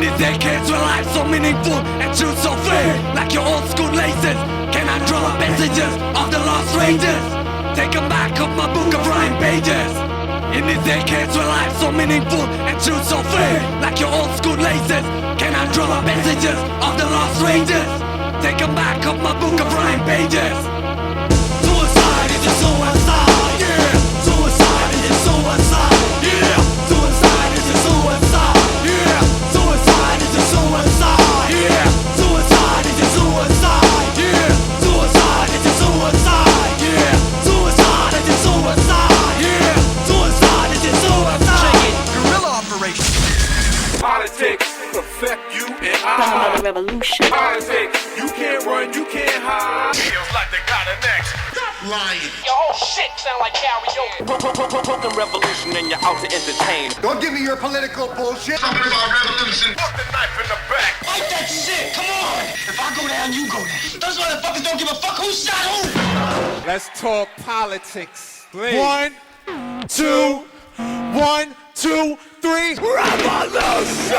these decades where life's so meaningful and truth so fair, like your old school laces, can I draw messages of the lost rages? Take them back off my book of rhyme pages. In these decades where life's so meaningful and truth so fair, like your old school laces, can I draw messages of the lost rages? Take them back off my book of rhyme pages. Suicide is a suicide, yeah. Suicide is a suicide, yeah. Suicide is a suicide, yeah. Suicide is a suicide, yeah. Suicide is a suicide, yeah. Suicide is a suicide, yeah. Suicide is a suicide, yeah. Suicide is a suicide. Check it, guerrilla operation. Politics affect you and Another revolution. Politics, you can't run, you can't hide. Feels like they got an next. Lying. Your whole shit sound like karaoke. Token revolution and you're out to entertain. Don't give me your political bullshit. Something about revolution. Put the knife in the back. Fight that shit, come on! If I go down, you go down. Those motherfuckers don't give a fuck who shot who! Let's talk politics. Please. 1, 2, 1, 2, 3. Revolution!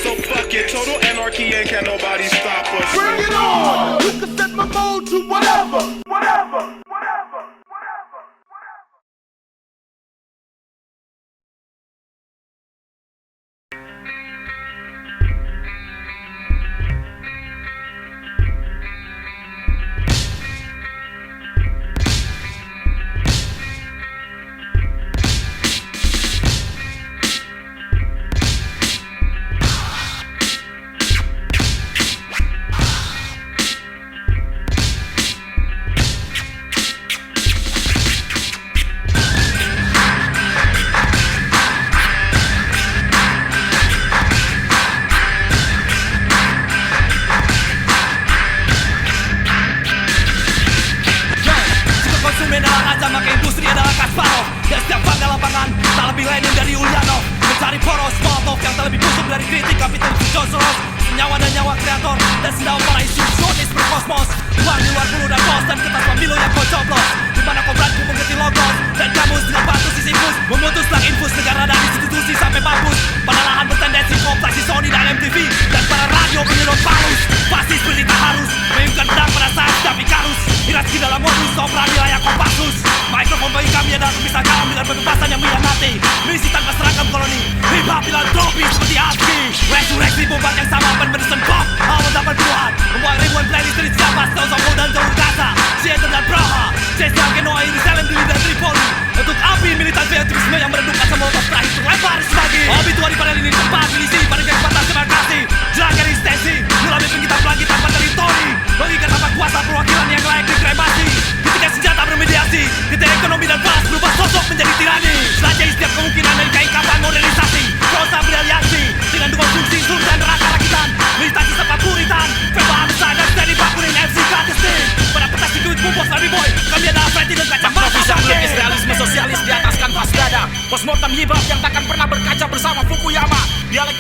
So fuck it, total anarchy and can't nobody stop us. Bring it on! You can set my mode to whatever, whatever. Postmortem hip hop yang takkan pernah berkaca bersama Fukuyama. Dialektika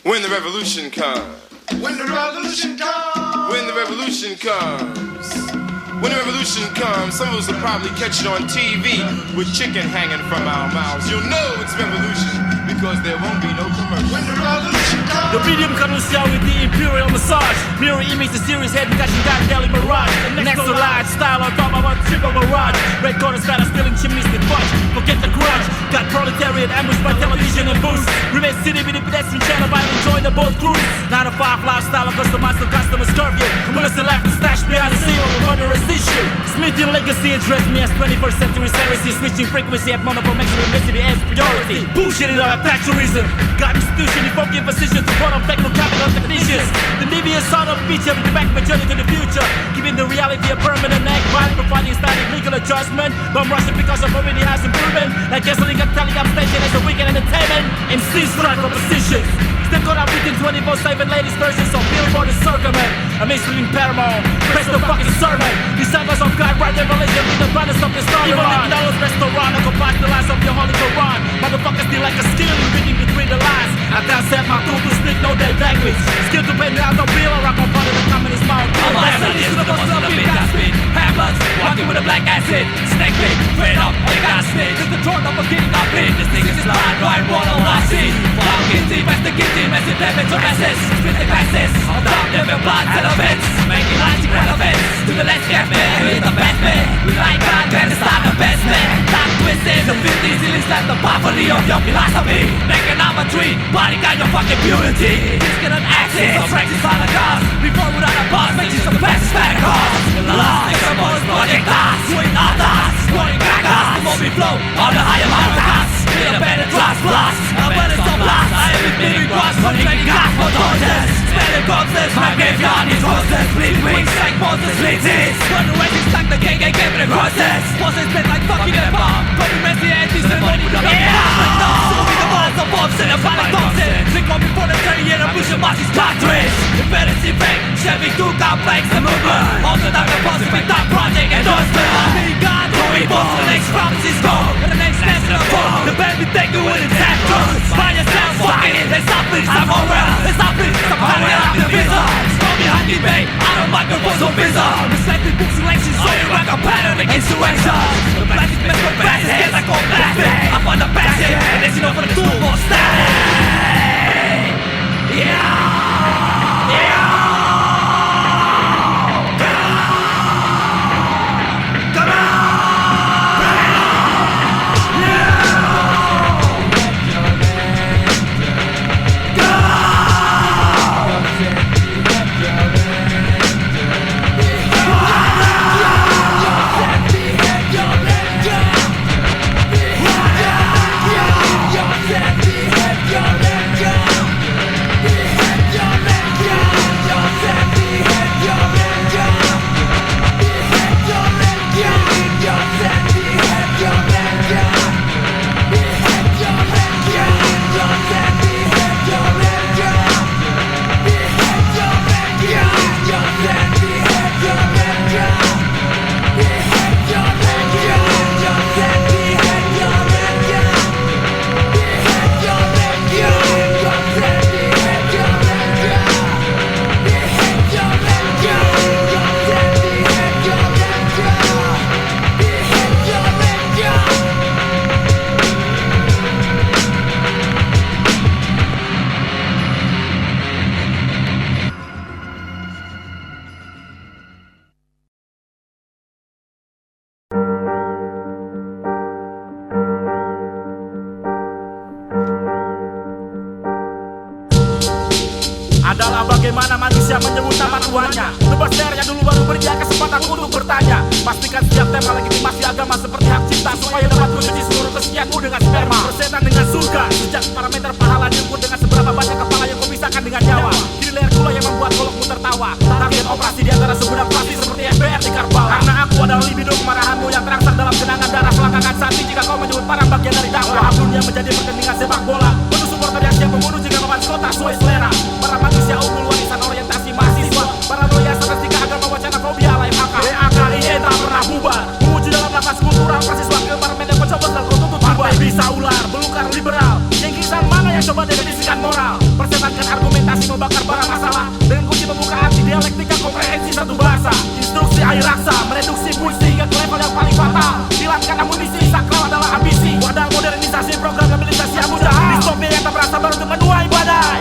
When the revolution comes. When the revolution comes. When the revolution comes. When the revolution comes, some of us will probably catch it on TV with chicken hanging from our mouths. You'll know it's revolution because there won't be no commercial. When the revolution comes. The medium Carusia with the imperial massage. Mirror image, the series head, catching that Delhi Mirage. Next to large style on top of a triple barrage. Red corners that are stealing chimneys with fudge. Forget the grudge. Got proletariat ambushed by television and booze. Remain city with the pedestrian channel by enjoying the boat cruise. 9 to 5 lifestyle of customized to customers curfew. Commercial life is stashed behind the seal of a murderous issue. Smithing legacy addressed me as 21st century heresy. Switching frequency at monocle makes university as priority. Bullshitting on attackerism. Got institution evoking positions to bottom techno capital technicians. The devious son of a feature with the back journey to the future. Giving the reality a permanent egg by providing static legal adjustment. Bomb rushing because of already has improvement. Like gasoline and telecom station as a weekend entertainment. MC strike for positions. Still caught up within 24/7 latest versions of Billboard and Circumvent. A mainstream paramount, press the fucking sermon. Disciples of God, right revelation with the brothers of the star. Even McDonald's restaurant, occupies the lies of your holy Quran. Motherfuckers still like a skill in reading between the lines. I can't set my tool to speak no dead language. Skill to pay me out the bill or rock on part of the communist mouth. I'm a hazard, it's the most of the beat that speed. Hammers, walking with a black acid. Snake bait, straight up, they got snake. It's the throne of a getting up in. This thing is blind, right, what all I see. Foul guilty, investigating, messing damage to masses. Split the classes, on top of your blood elements. Making logic relevance to the less get man. We're the best man, we like God, better start the best man. Not twisted, the 50s, it is like the poverty of your philosophy. Making number 3, bodyguard your fucking purity. He's gonna access, so practice on the cause. Before without a boss, make you some best bad cause. The law is the most project us, with others. Rolling back us, the more we flow on the higher mountains. With a better trust plus, a better stop plus. I am with living cross, taking gas for torches. Smelling corpses, my graveyard is roses. Split wings like monsters, split seas. When the race is stuck, the gang ain't giving the crosses. Bosses split like fucking a bomb. Copy messy anti-ceremony with a show me the balls of bombs in a panic toxin. Think on before the 30 year and push the marches countries. Embarrassing fake, Chevy too complex, the movement. On the dark deposit with that project endorsement. Me God, no evil, the next promise is gold. And the next dance in the fall, the band we take it with its actors. Find yourself, fucking it, let's stop it, stop over. Let's stop it, stop hiding out the visa. Call me Hockey Bay, out of microphones on visa. Reflecting book selection, so you rock a pattern against insurrection. The black is best for best, hands I go blasting. I'm on the basket, and there's enough for the tool for static. Yeah! Adalah bagaimana manusia menyebut nama Tuhannya. Tebas lehernya dulu baru berikan kesempatan untuk bertanya. Pastikan setiap tema legitimasi agama seperti hak cipta, supaya dapat mencuci seluruh kesekianmu dengan sperma. Persetan dengan surga, sejak parameter pahala diukur dengan seberapa banyak kepala yang kau pisahkan dengan nyawa. Kini leher pula yang membuat golokmu tertawa. Target operasi di antara sebuah plastik seperti FBR di Karbala. Karena aku adalah libido kemarahanmu yang terangsang dalam genangan darah selangkangan sati. Jika kau menyebut para bagian dari dakwah, dunia menjadi pertandingan sepak bola. Penuh supporter yang siap membunuh jika lawan kota sesuai selera. Para manusia unggul warisan orientasi mahasiswa. Paranoia seketika agama wacana fobia lain akal. BAKIE tak pernah bubar. Menguji dalam lapas kultural mahasiswa ke parlemen yang mencoba dan kau tuntut bubar. Partai bisa ular, belukar liberal. Yang kisah mana yang coba definisikan moral. Persetankan misi, sakral adalah ambisi. Modal modernisasi program rehabilitasi yang mudah. Distopia yang tak berasa baru untuk menuai badai.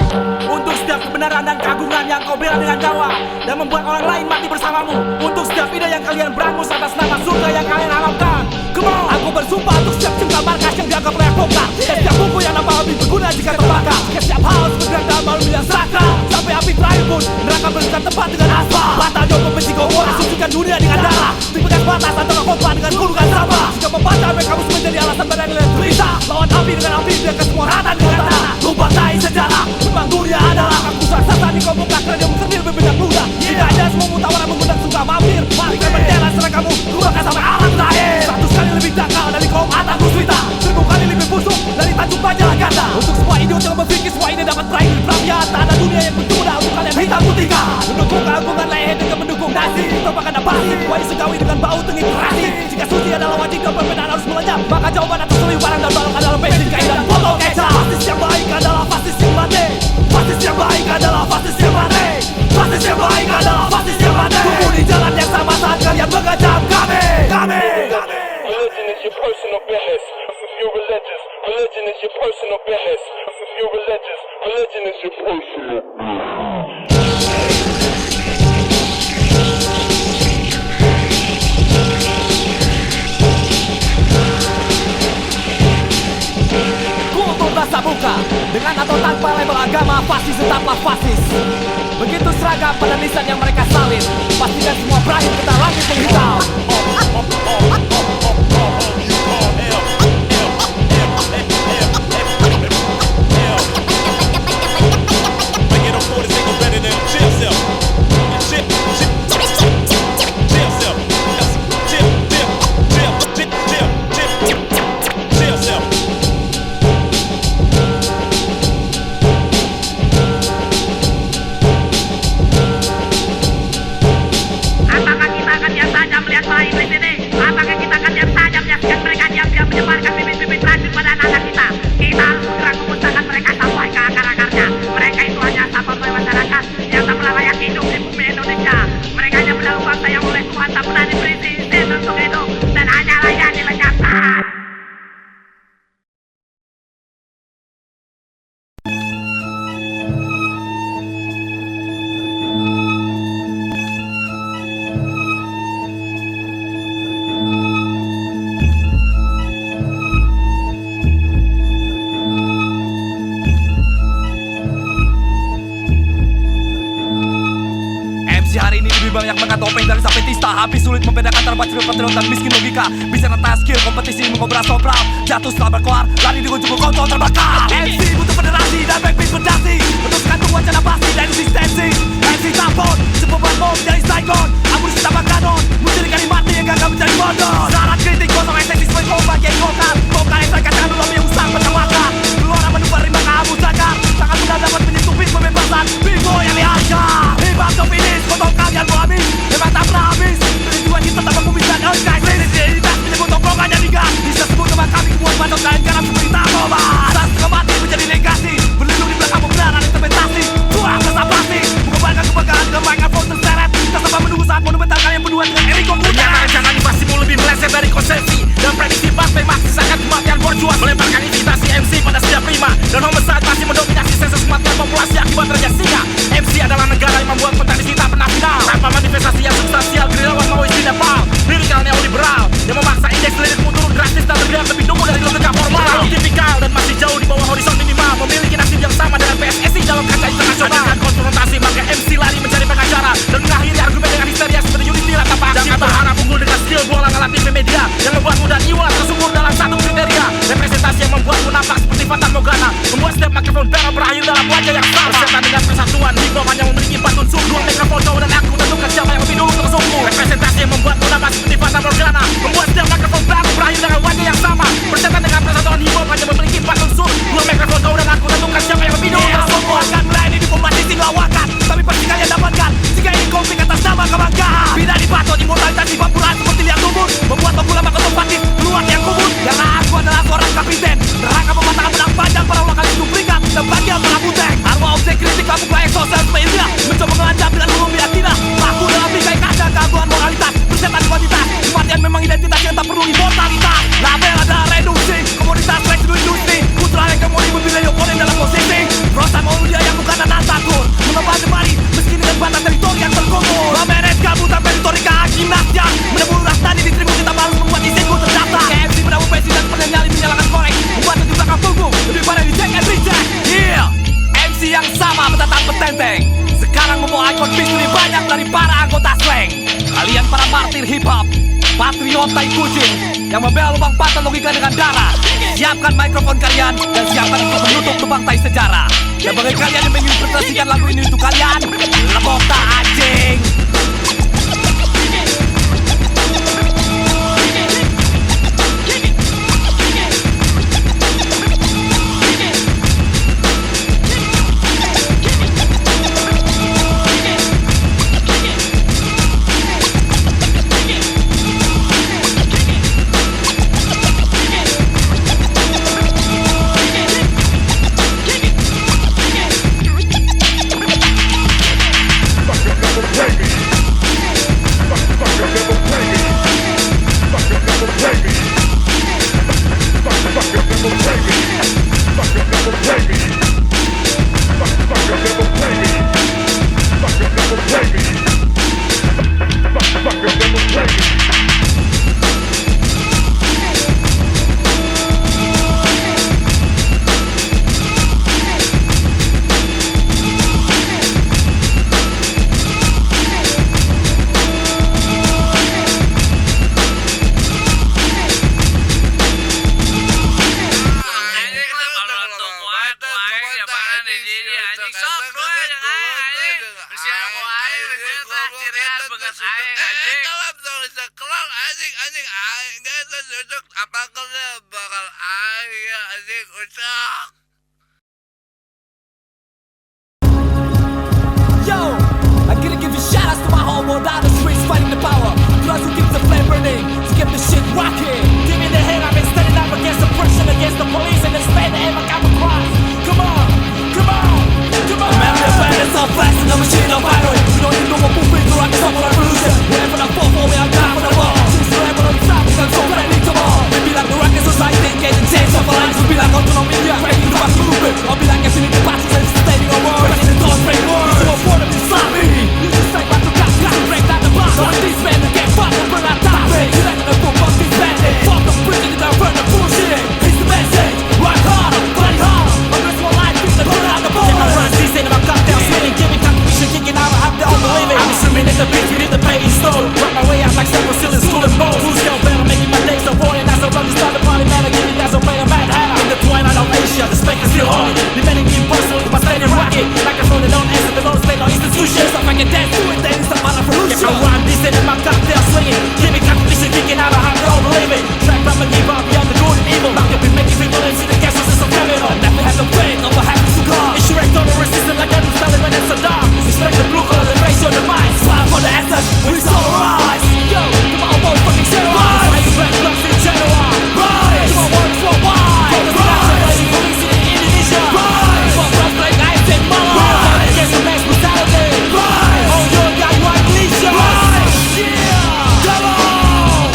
Untuk setiap kebenaran dan keagungan yang kau bela dengan nyawa dan membuat orang lain mati bersamamu. Untuk setiap ide yang kalian berangus atas nama surga yang kalian harapkan. Come on. Aku bersumpah untuk setiap jengkal markas yang dianggap layak bongkar. Setiap buku yang nampak lebih berguna jika terbakar. Setiap hal bergerak dalam malam yang sakral. Sampai api terakhir pun neraka berikan tempat dengan aspal. Batalion pembenci kau sucikan dunia dengan darah. Tipekan batas antara korban dengan gulungan sampah. Jika membaca mereka harus menjadi alasan badan kalian berita. Lawan api dengan api biarkan semua rata dengan tanah. Lupa tai sejarah, memang dunia adalah kampus raksasa di kau buka kerja sendiri berbeda muda. Tidak ada semua mutawaran mengundang suka mampir. Balikan bendera serang kamu, keluarkan sampai alam terakhir. 100 kali lebih dangkal dari kaum atas Ruswita. 1000 kali lebih busuk dari Tanjung Panjang Ganda. Untuk semua idiot yang berpikir semua ini dapat berakhir di perapian. Tak ada dunia yang berguna untuk kalian hitam putihkan. Mendukung keagungan leher dengan mendukung Nazi. Topakan dan pasti, wajib segawi dengan bau tengik kerasi. Jika suci adalah wajib dan perbedaan harus melenyap, maka jawaban atas seluruh barang dan balok adalah bensin kain dan botol kecap. Fasis yang baik adalah fasis yang mati. Fasis yang baik adalah fasis yang mati. Fasis yang baik adalah fasis yang mati. Tumbuh di jalan yang sama saat kalian mengajak kami. Religion is your personal business. If you're religious, religion is your personal business. If you're religious, religion is your personal Kultur rasa buka, dengan atau tanpa label agama, fasis tetaplah fasis. Begitu seragam pada nisan yang mereka salin. Pastikan semua berakhir kita langit yang hitam. Hari ini lebih banyak mengata topeng dari sampai tista. Habis sulit membedakan antara patriot dan miskin logika. Bisa nata skill, kompetisi mengobras sopral. Jatuh setelah berkeluar, lari di ujung kontrol terbakar. MC butuh federasi dan backbeat berdasi. Untuk kantung wacana pasti dan eksistensi. MC tampon, sebeban bom jadi saigon. Amunisi tambah kanon, muncul kali mati yang gagal menjadi bodoh. Syarat kritik kosong esensi sebagai kompak yang kokar. Kokar yang saya katakan dulu yang usang bertawakar. Keluar menubah rimba ke abu zakar. Sangat mudah dapat menyentuh bis pembebasan. Bingo yang dihajar. Hip-hop to finish, potong kalian mau habis. Memang tak pernah habis. Tujuan kita tak mampu bisa guys. Identitas menyebut tongkrongannya digas. Bisa sebut nama kami kebuat batok kain garam seperti taboba. Saat setengah mati menjadi legasi. Berlindung di belakang pembenaran interpretasi. Tuang kesah plastik. Mengobarkan kebanggaan dengan banyak foto seret. Tak sabar menunggu saat monumental kalian berdua dengan Eriko Kuda. Ternyata rencana animasimu lebih meleset dari konsepsi. Dan prediksi partai masih sangat kematian borjuas. Melemparkan invitasi MC pada setiap prima. Dan homicide masih mendominasi sensus kematian populasi akibat raja singa. MC adalah negara yang membuat petani tak pernah final. Tanpa manifestasi yang substansial, gerilyawan mau isi Nepal. Lirikal neoliberal yang memaksa indeks lirikmu turun drastis dan terlihat lebih dungu dari logika formal. Tipikal dan masih jauh di bawah horizon minimal. Memiliki nasib yang sama dengan PSSI dalam kaca internasional. Dengan konfrontasi maka MC lari mencari pengacara dan mengakhiri argumen dengan histeria seperti Unity Rata Pak. Jangan berharap unggul dengan skill bola alat TV media yang membuat mudah iwa tersungkur dalam satu kriteria. Representasi yang membuatmu nampak seperti Fata Morgana. Membuat setiap mikrofon barrel berakhir dalam wajah yang sama. Bersetan dengan persatuan, hip-hop hanya memiliki 4 unsur. Dua mikrofon kau dan aku tentukan siapa yang lebih dulu tersungkur. Representasi yang membuatmu nampak seperti Fata Morgana. Membuat setiap mikrofon barrel berakhir dengan wajah yang sama. Bersetan dengan persatuan hip-hop hanya memiliki 4 unsur. Dua mikrofon kau dan aku tentukan siapa yang lebih dulu tersungkur. Akan melayani di kompetisi lawakan, tapi pasti kalian dapatkan jika ingin konflik atas nama kebanggaan. Bila dipatok immortalitas di papuran seperti liang kubur, membuat pemula makotopatis keluar yang kubur. Karena aku adalah seorang kapiten, neraka mematahkan benang panjang para lokal itu berikat dan bagian para buteng. Arwah objek binontai kucing yang membela lubang patah logika dengan darah. Siapkan mikrofon kalian dan siapkan untuk menutup lubang tai sejarah. Dan bagi kalian yang menginterpretasikan lagu ini untuk kalian, lebota anjing. Yo, I gotta give a shout out to my homeboy down the streets fighting the power. Plus who keeps the flame burning to keep the shit rocking. Give me the hate, I've been standing up against oppression, against the police, and it's made the aim I come across. Come on, come on, come on. Man, we're bad, it's all fast and the machine on fire. We don't even know what we'll bring to rock this up for revolution. Wherever I fall for, we are down for the wall. Since forever on top, because so ready to ball. We be like the rocket society, getting changed of our lives. We be like autonomy, we are breaking the back movement. I'll be like getting in the parties and sustaining our world. Breaking the doors, break words. So afford of Islami. You just say about to gas, gas, break down the block. So when these men get fucked, we'll burn our top. You let them go fuck these bandits. Fuck the prison, and burn the bullshit. It's the message, rock hard, play hard. I'm just one life, beat the burn out the bullet. My runs, these ain't about cocktails, spinning, giving competition, kicking out, I'm the unbelieving. I'm assuming that the beats, we need to pay in stone. Work my way out like several ceilings, school and bones. Who's still better, making my days so boring. As I run to start the party, man, I give you guys a way of mad hat. In the twilight of Asia, the spec is still on. Demanding the impossible, my stadium rocket. Like I phone it on, answer the lowest state on institutions. If I can dance to it, then it's a matter for revolution. If I rhyme, this ain't my cocktail swinging. Giving competition, kicking out, I don't believe it. Track from a give up beyond the good and evil. Not gonna be making people into the gas system criminal. Never have the pain, never have to cigar. Issue rate on the resistance like I'm selling when it's a dog. Respect the blue collar, the race on the mind. Smile for the essence, we so rise. Yo, come on, both fucking terrorize. Like the black blocks in Genoa. Rise, come on, words for why. Rise, police in Indonesia. Rise, for rough like ice and mud. Rise, against the mass brutality. Rise, oh, you're got white militia. Rise, yeah, come on.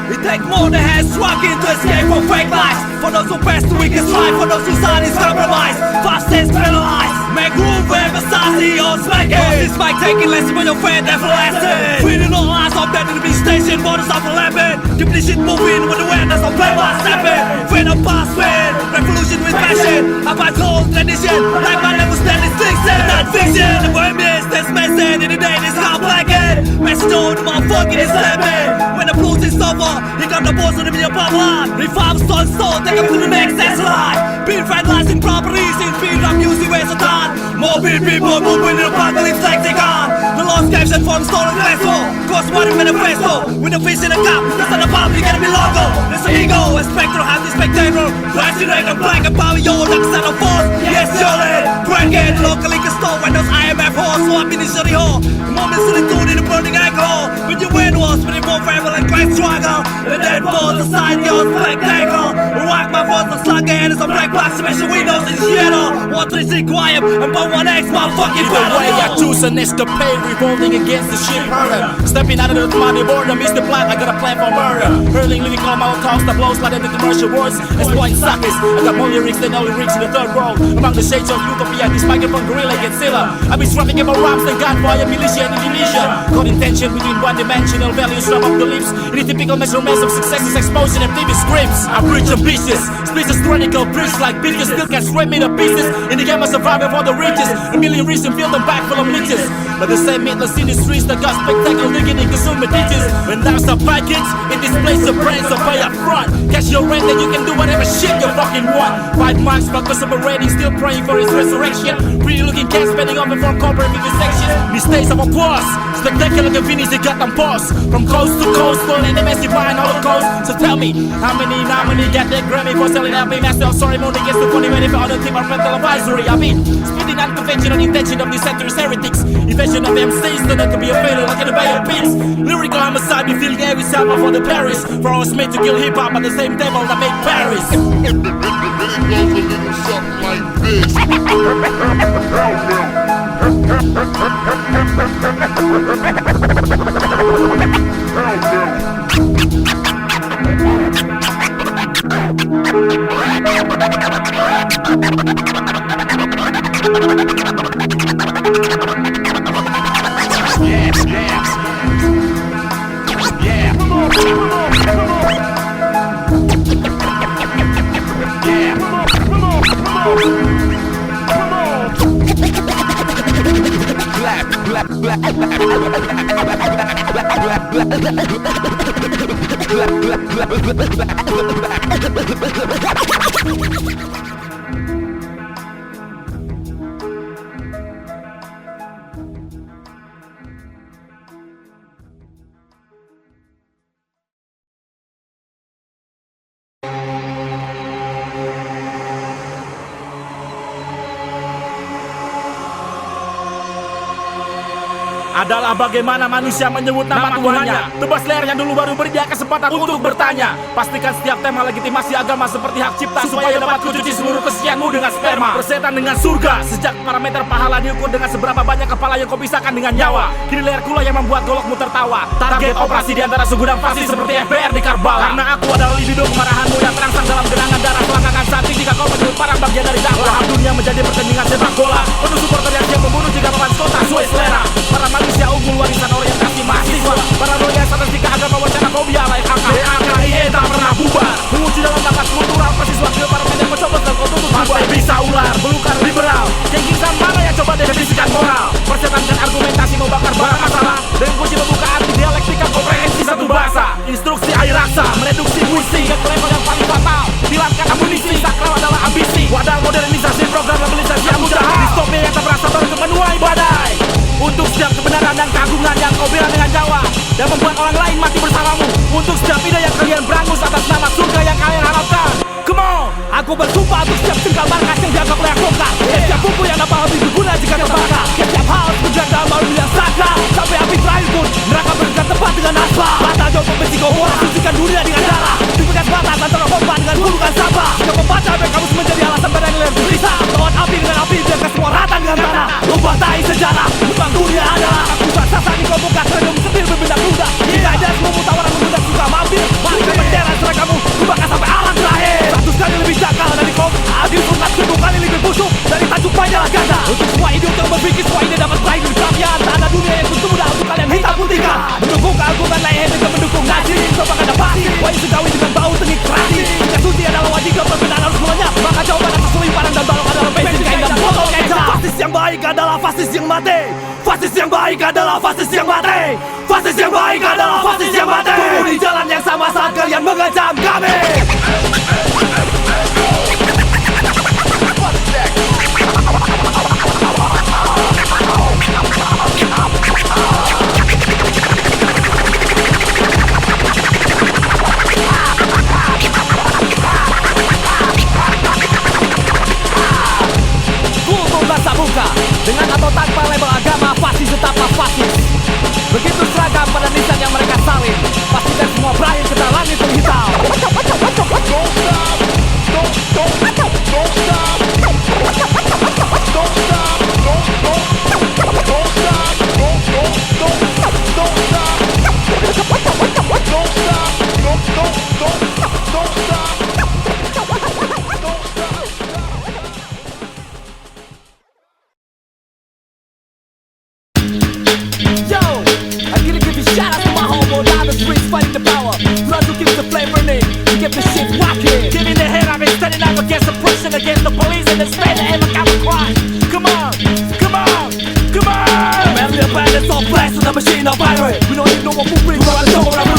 It takes more than hands rocking to escape from fake lies. For those who pass the weakest life, for those whose son is compromised, fast and penalized. Make room for emphasizing or smacking. This mic taking lessons when your friend everlasting. Feeding all eyes on that to the beach station, borders off a lemon. Keep this shit moving with awareness of play by stepping. Friend of past man, revolution with passion. About cold tradition, like my never standing fiction. Not fiction, the word is this message in the day this complicated. Message on the motherfucking is slamming. When the blues is over, you got the boss on the video pop line. If I'm stone soul, take up to the next line. Being friendlizing proper reasons, being up music ways of time. More people moving in the apocalypse like they gone. The lost caption from stolen vessel. Cost money manifesto. With a fish in a cup, that's not a public enemy logo. There's an ego, a spectral, have the spectator. Fascinator, black and power, yo, that's not a force. Yes, surely. Break-in, locally can store when those IMF halls. So I'm in the shitty hall. The moment solitude in the burning alcohol. When you win wars, but it won't forever like Christ struggle. The dead falls, the side goes spectacle. rock, my voice looks like it is a black box, smashing windows in Seattle. 136 quiet, I'm on 1X, motherfucking battle. Way I choose an escapade, revolting against the shit murder. Stepping out of the money border, Mr. Black, I got a plan for murder. Hurling living on my talks that blows like the commercial words. Exploiting suckers, I got more lyrics than all lyrics in the third row. Among the shades of utopia, this microphone gorilla Godzilla. I be strapping about rhymes than gunfire, militia and Indonesia. Caught in tension between one-dimensional values, rub up the lips. In the typical measurements of success is exposing MTV scripts. I preach ambitious, speeches tyrannical, preach like bitches. Still can strip me to pieces. In the game of survival for the riches, a million reasons fill them back full of leeches. But the same meatless industries that got spectacle digging in consumer ditches. When there's a package, it displays the brands so pay up front. Cash your rent and you can do whatever shit you fucking want. 5 marks for customer rating, still praying for his resurrection. Pretty looking cash spending over for corporate vivisection. These days of applause, spectacular convenience they got them paused. From coast to coast, full in the massive mind holocaust. So tell me, how many get that Grammy for selling LP master of ceremony against the funny ready for other team or parental advisory. I mean, speeding unconventional intention of these century's heretics. Invention of MCs, so that could be a failure like in the Bay of Peace. Lyrical homicide, be feeling every summer for the Paris. For us made to kill hip hop by the same devil that made Paris. It goes a little something like this. Adalah bagaimana manusia menyebut nama Tuhannya. Tebas lehernya dulu baru beri dia kesempatan untuk bertanya. Pastikan setiap tema legitimasi agama seperti hak cipta, supaya dapat kucuci seluruh kesekianmu dengan sperma. Persetan dengan surga, sejak parameter pahala diukur dengan seberapa banyak kepala yang kau pisahkan dengan nyawa. Kini leher kula yang membuat golokmu tertawa. Target operasi di antara segudang fasis seperti FBR di Karbala. Karena aku adalah libido kemarahanmu yang terangsang dalam genangan darah selangkangan saat jika kau menyebut para bagian dari dakwah. Dunia menjadi pertandingan sepak bola, penuh supporter yang siap membunuh jika papan kota sesuai selera. Para manusia unggul warisan orientasi mahasiswa. Para loya sadar jika agama wacana fobia lain angka DAKIE tak pernah bubar. Menguji dalam lapas kultural persis wakil para pendek mencoba dan kau tutup bubar. Bisa ular, belukar liberal. Gengkisan mana yang coba definisikan moral. Persetan dan argumentasi membakar bara masalah. Dengan kunci membuka arti dialektika komprehensi satu bahasa. Instruksi air raksa, mereduksi puisi ke level yang paling fatal. Hilangkan amunisi, sakral adalah ambisi. Wadah modernisasi program mobilisasi yang mudah. Distopia yang tak berasa baru untuk menuai badai. Untuk setiap kebenaran dan keagungan yang kau bela dengan nyawa dan membuat orang lain mati bersamamu. Untuk setiap ide yang kalian berangus atas nama surga yang kalian harapkan. Come on, aku bersumpah untuk setiap jengkal markas yang dianggap layak bongkar. Setiap buku yang dapat lebih berguna jika terbakar. Setiap hal berjalan dalam baru yang sakral. Sampai api terakhir pun neraka berdekat tepat dengan asfal. Mata jauh pembenci kau orang, sucikan dunia dengan darah. Diberikan batas antara pompa dengan hulukan sampah. Jika membaca sampai kamu menjadi alasan badan yang berisah. Lawan api dengan api, biarkan semua rata dengan tanah. Lubah tai sejarah, lubang dunia adalah pusat sasar di kelompok seragam setir berbendak ludah. Jika ada semua mutawaran membendak suka mampir, maka bendera seragamu kubahkan sampai alam terakhir. 100 kali lebih cakal dari kom, adil sunat 1000 kali lebih busuk dari tajuk panjang ganda. Untuk semua idiot yang berpikir semua ide dapat berakhir di kerapian. Tak ada dunia yang begitu mudah untuk kalian hitam putihkan. Mendukung keagungan lain dengan mendukung Nazi. Coba ada pasti, wahai segawi dengan bau tengik kerasi. Jika suci adalah wajib perbedaan harus mulanya, maka jawaban atas selimparan dan balok adalah bensin kain dan botol kaca. Fasis yang baik adalah fasis yang mati. Fasis yang baik adalah fasis yang mati. Fasis yang baik adalah fasis yang mati. Tunggu di jalan yang sama saat kalian mengancam kami. Dengan atau tanpa label agama, fasis tetaplah fasis. Begitu seragam pada nisan yang mereka salin. Pastikan semua berakhir ke dalam langit hitam.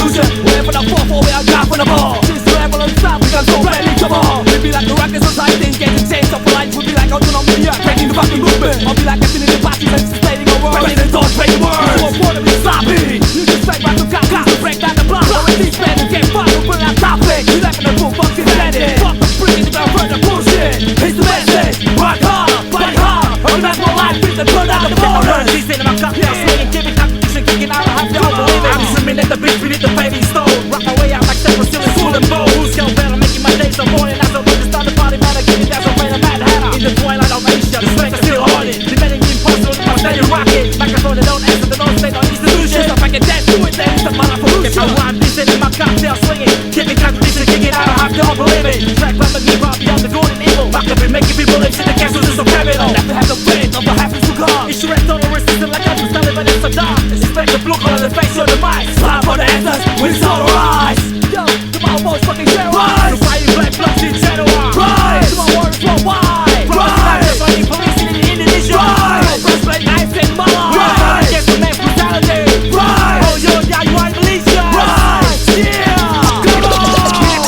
illusion. Wherever I fall for, where I die from the ball. Since the level of stop, we got so ready, come on. We be like the rocket society, getting changed up for life. We be like autonomy, breaking the fucking movement. I'll be like captain in the party, legislating a world. Breaking the doors, breaking words. So important, we sloppy. You just fake back to cop, to break down the block. So it's these men who can't fuck, we'll put out topic. You like in the full fucking standing. Fuck the free, you gotta burn the bullshit. It's the message, rock hard, fight hard. I'm not more life, please, and turn out the borders. These in my cocktail, swinging, giving competition, kicking out, I have to believe it. I'm swimming at the beach beneath the paving stone. Rock my way out like that was still in school and bowl. Who's got better, making my days so morning. I don't need to start the party, man, I give it, that's a rain of Mad Hatter. In the twilight of Asia, the strength is still haunted. Demanding the impossible, I'm steady rocket. Microphone, they don't answer, they don't say no institutions. If I can dance to it, then it's the motherfucker. If I want this in my cocktail, swinging, giving competition, kicking out, I have to believe it. Track rap and hip hop, beyond the good and evil. Rock up and making people live in the castles is so criminal. Never have the faith of what happens to God. It's your total resistance like I just live in Saddam. Expect the blue color, the face on the mic. Slide for the answers, when it's all rise. Yo, come on, boys, fucking share rise. The fire black bloods in shadow rise. Come on, words for why. Rise. Fighting police in Indonesia. Rise. First play knives and mala. Rise. Against the man's brutality. Rise. Oh, yo, yeah, you are Malaysia. Rise. Yeah. Come on. Rise.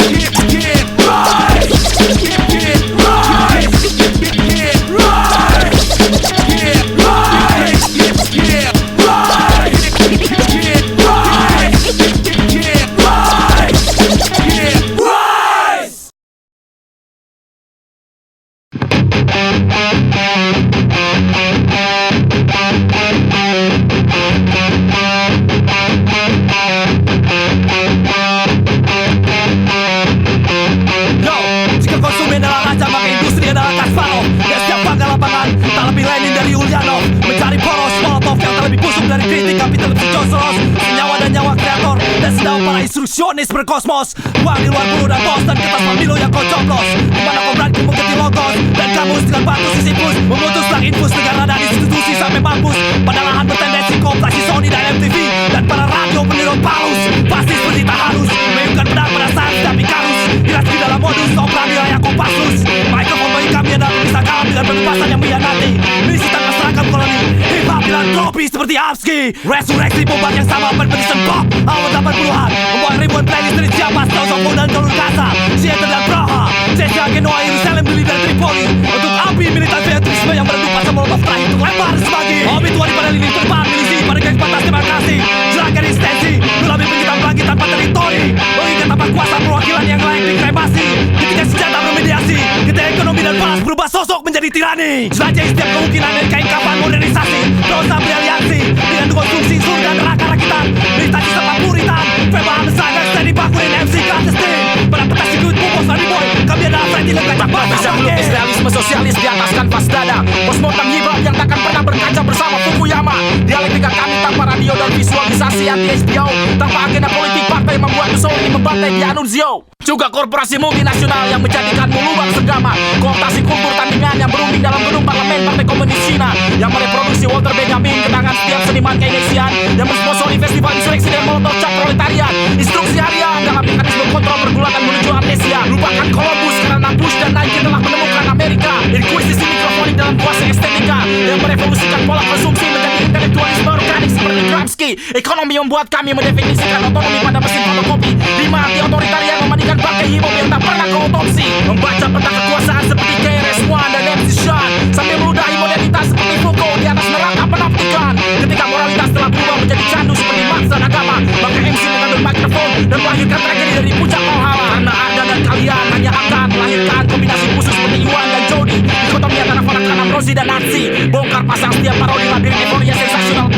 Instruksionis berkosmos. Uang di luar bulu dan bos, dan kertas pemilu yang kau coblos. Dimana kau berani mengganti logos, dan kamu dengan batu sisipus memutuslah infus negara dan institusi sampai mampus. Pada lahan bertendensi komplasi Sony dan MTV, dan para radio peniru palus. Pasti seperti tak halus, mengayunkan pedang pada saat tapi karus. Dirasi dalam modus operandi layak Kopassus. Mikrofon bagi kami adalah bisa kalah dengan pembebasan yang mengkhianati. Misi tanpa seragam koloni, hip hop filantropi seperti Apski. Resurreksi bomba yang sama Petition Pop awal 80-an. Membuat ribuan playlist dari siapa Setahu Sopo dan Jalur Gaza, Seattle dan Praha, Cesia, Genoa, Yerusalem, Beli dan Tripoli. Untuk api militan fetisme yang meredup pasal molotov terakhir untuk lempar sebagi. Hobi tua di pada lini terbang milisi pada garis batas demokrasi. Jelakan instansi, melalui penghitam langit tanpa teritori. Mengingat tanpa kuasa perwakilan yang layak dikremasi. Ketika senjata bermediasi, ketika ekonomi dan balas berubah sosok menjadi tirani. Jelajahi setiap kemungkinan dari kain kapan modernisasi. Dosa beraliansi dengan konsumsi surga neraka rakitan. Meditasi serta puritan. Feba besar dan steady bakuin MC clandestine. Pada petasi good pupus Fanny Boy, kami adalah Freddy Legend. Bisa melukis realisme sosialis di atas kanvas dada. Postmortem hibab yang takkan pernah berkaca bersama Fukuyama. Dialektika kami tanpa radio dan visualisasi anti HBO. Tanpa agenda politik partai membuat Mussolini membantai di Anunzio. Juga korporasi multinasional yang menjadikanmu lubang senggama. Kooptasi kultur tandingan yang berunding dalam gedung parlemen Partai Komunis Cina. Yang mereproduksi Walter Benjamin ke tangan setiap seniman Keynesian. Yang mensponsori festival insurreksi dan molotov cap proletariat. Instruksi harian dalam mekanisme kontrol pergulatan menuju amnesia. Lupakan Columbus karena Bush dan Nike telah menemukan Amerika. Inkuisisi mikrofonik dalam kuasa estetika yang merevolusikan pola konsumsi menjadi intelektualisme organik seperti Gramsci. Ekonomi membuat kami mendefinisikan otonomi pada mesin fotokopi. 5 anti otoritarian memandikan bangkai hip hop yang tak pernah kau otopsi. Membaca peta kekuasaan seperti KRS-One dan MC Shan, sambil meludahi modernitas seperti Foucault di atas neraka penoptikan. Ketika moralitas telah berubah menjadi candu seperti Marx dan agama, maka MC mengambil mikrofon dan melahirkan tragedi dari puncak Valhalla. Karena Anda dan kalian hanya akan melahirkan kombinasi khusus seperti Iwan dan Jody. Dikotomi antara fanakan Amrozi dan Nazi. Bongkar pasang setiap parodi labirin euforia sensasional.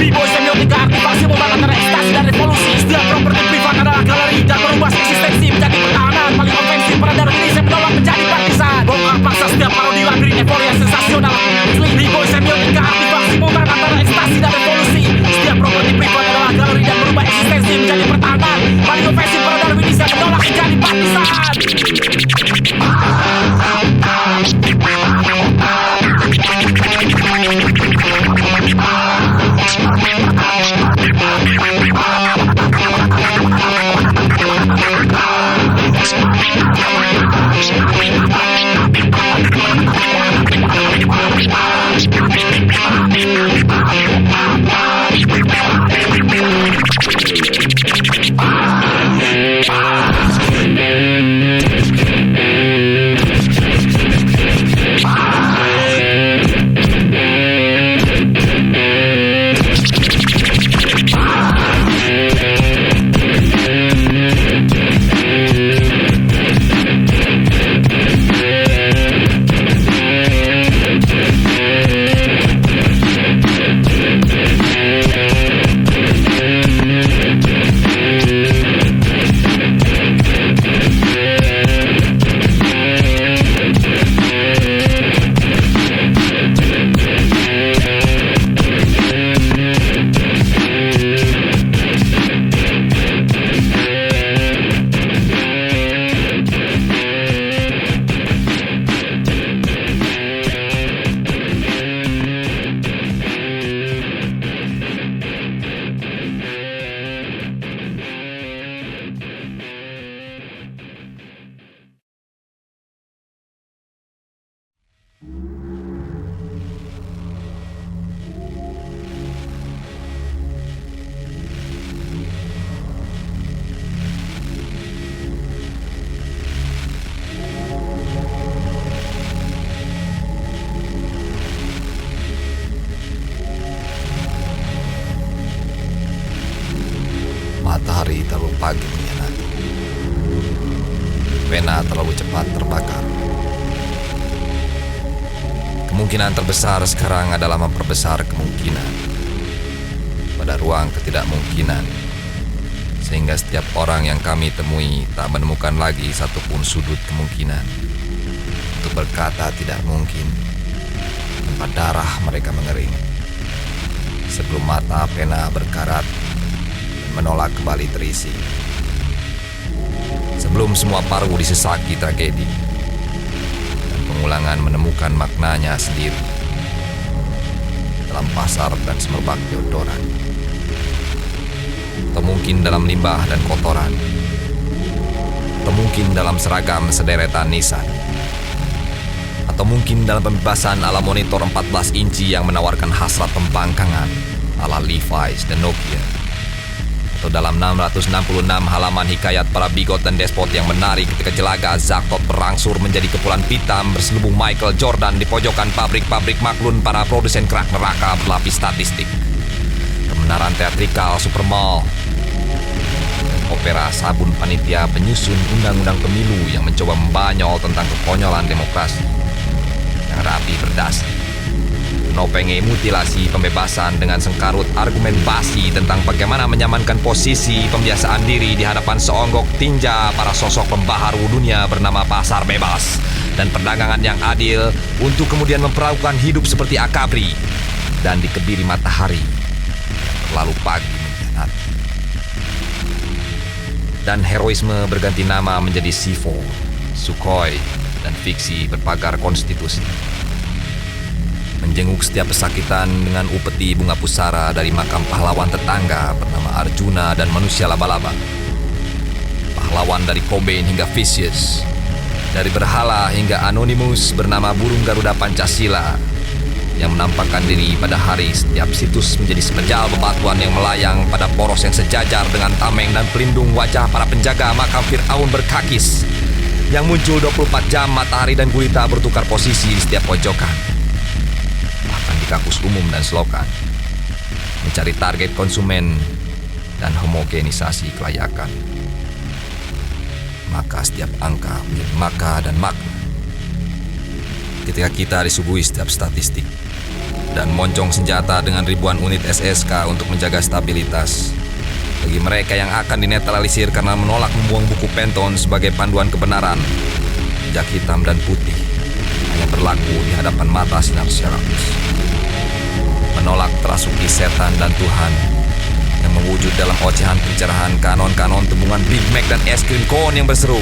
B-boy semiotika aktivasi momen antara ekstasi dan revolusi. Setiap properti privat adalah galeri dan merubah eksistensi menjadi pertahanan. Paling ofensif pada Darwinisme menolak menjadi partisan. Bongkar pasang setiap parodi labirin euforia sensasional. B-boy semiotika aktivasi momen antara ekstasi dan revolusi. Setiap properti privat adalah galeri dan merubah eksistensi menjadi pertahanan. Paling ofensif pada Darwinisme menolak menjadi partisan. Matahari terlalu pagi mengkhianati. Pena terlalu cepat terbakar. Kemungkinan terbesar sekarang adalah memperbesar kemungkinan pada ruang ketidakmungkinan, sehingga setiap orang yang kami temui tak menemukan lagi satupun sudut kemungkinan untuk berkata tidak mungkin tanpa darah mereka mengering sebelum mata pena berkarat dan menolak kembali terisi. Sebelum semua paru disesaki tragedi dan pengulangan menemukan maknanya sendiri dalam pasar dan semerbak deodoran, atau mungkin dalam limbah dan kotoran, atau mungkin dalam seragam sederetan nisan, atau mungkin dalam pembebasan ala monitor 14 inci yang menawarkan hasrat pembangkangan ala Levi's dan Nokia, atau dalam 666 halaman hikayat para bigot dan despot yang menari ketika jelaga Zaktot berangsur menjadi kepulan pitam berselubung Michael Jordan di pojokan pabrik-pabrik maklun para produsen kerak neraka berlapis statistik, kebenaran teatrikal Supermall, dan opera sabun panitia penyusun undang-undang pemilu yang mencoba membanyol tentang kekonyolan demokrasi yang rapi berdasi. Nopenge mutilasi pembebasan dengan sengkarut argumen basi tentang bagaimana menyamankan posisi pembiasaan diri di hadapan seonggok tinja para sosok pembaharu dunia bernama pasar bebas dan perdagangan yang adil untuk kemudian memperlakukan hidup seperti akabri dan dikebiri matahari yang terlalu pagi mengkhianati. Dan heroisme berganti nama menjadi Sivo, Sukhoi, dan fiksi berpagar konstitusi. Menjenguk setiap pesakitan dengan upeti bunga pusara dari makam pahlawan tetangga bernama Arjuna dan manusia laba-laba. Pahlawan dari Cobain hingga Vicious, dari berhala hingga Anonymous bernama burung Garuda Pancasila, yang menampakkan diri pada hari setiap situs menjadi sepejal bebatuan yang melayang pada poros yang sejajar dengan tameng dan pelindung wajah para penjaga makam Fir'aun berkakis, yang muncul 24 jam matahari dan gurita bertukar posisi di setiap pojokan, bahkan di kampus umum dan selokan, mencari target konsumen dan homogenisasi kelayakan. Maka setiap angka menjadi maka dan makna ketika kita disuguhi setiap statistik dan moncong senjata dengan ribuan unit SSK untuk menjaga stabilitas bagi mereka yang akan dinetralisir karena menolak membuang buku Penton sebagai panduan kebenaran. Jak hitam dan putih hanya berlaku di hadapan mata sinar Seratus. Menolak terasuki setan dan Tuhan yang mewujud dalam ocehan pencerahan kanon-kanon tembungan Big Mac dan es krim cone yang berseru,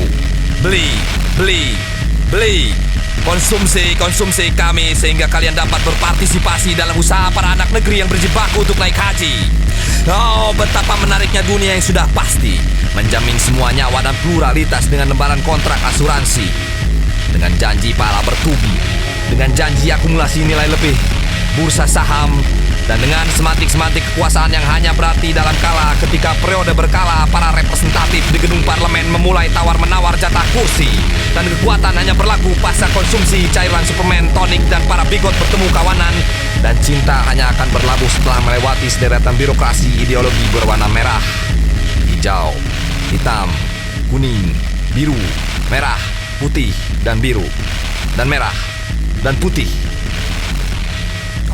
beli, beli, beli, konsumsi kami sehingga kalian dapat berpartisipasi dalam usaha para anak negeri yang berjibaku untuk naik haji. Oh, betapa menariknya dunia yang sudah pasti menjamin semua nyawa dan pluralitas dengan lembaran kontrak asuransi, dengan janji pahala bertubi, dengan janji akumulasi nilai lebih, bursa saham, dan dengan semantik-semantik kekuasaan yang hanya berarti dalam kala ketika periode berkala para representatif di gedung parlemen memulai tawar-menawar jatah kursi, dan kekuatan hanya berlaku pasca konsumsi cairan suplemen tonik dan para bigot bertemu kawanan, dan cinta hanya akan berlabuh setelah melewati sederetan birokrasi ideologi berwarna merah, hijau, hitam, kuning, biru, merah, putih, dan biru, dan merah, dan putih.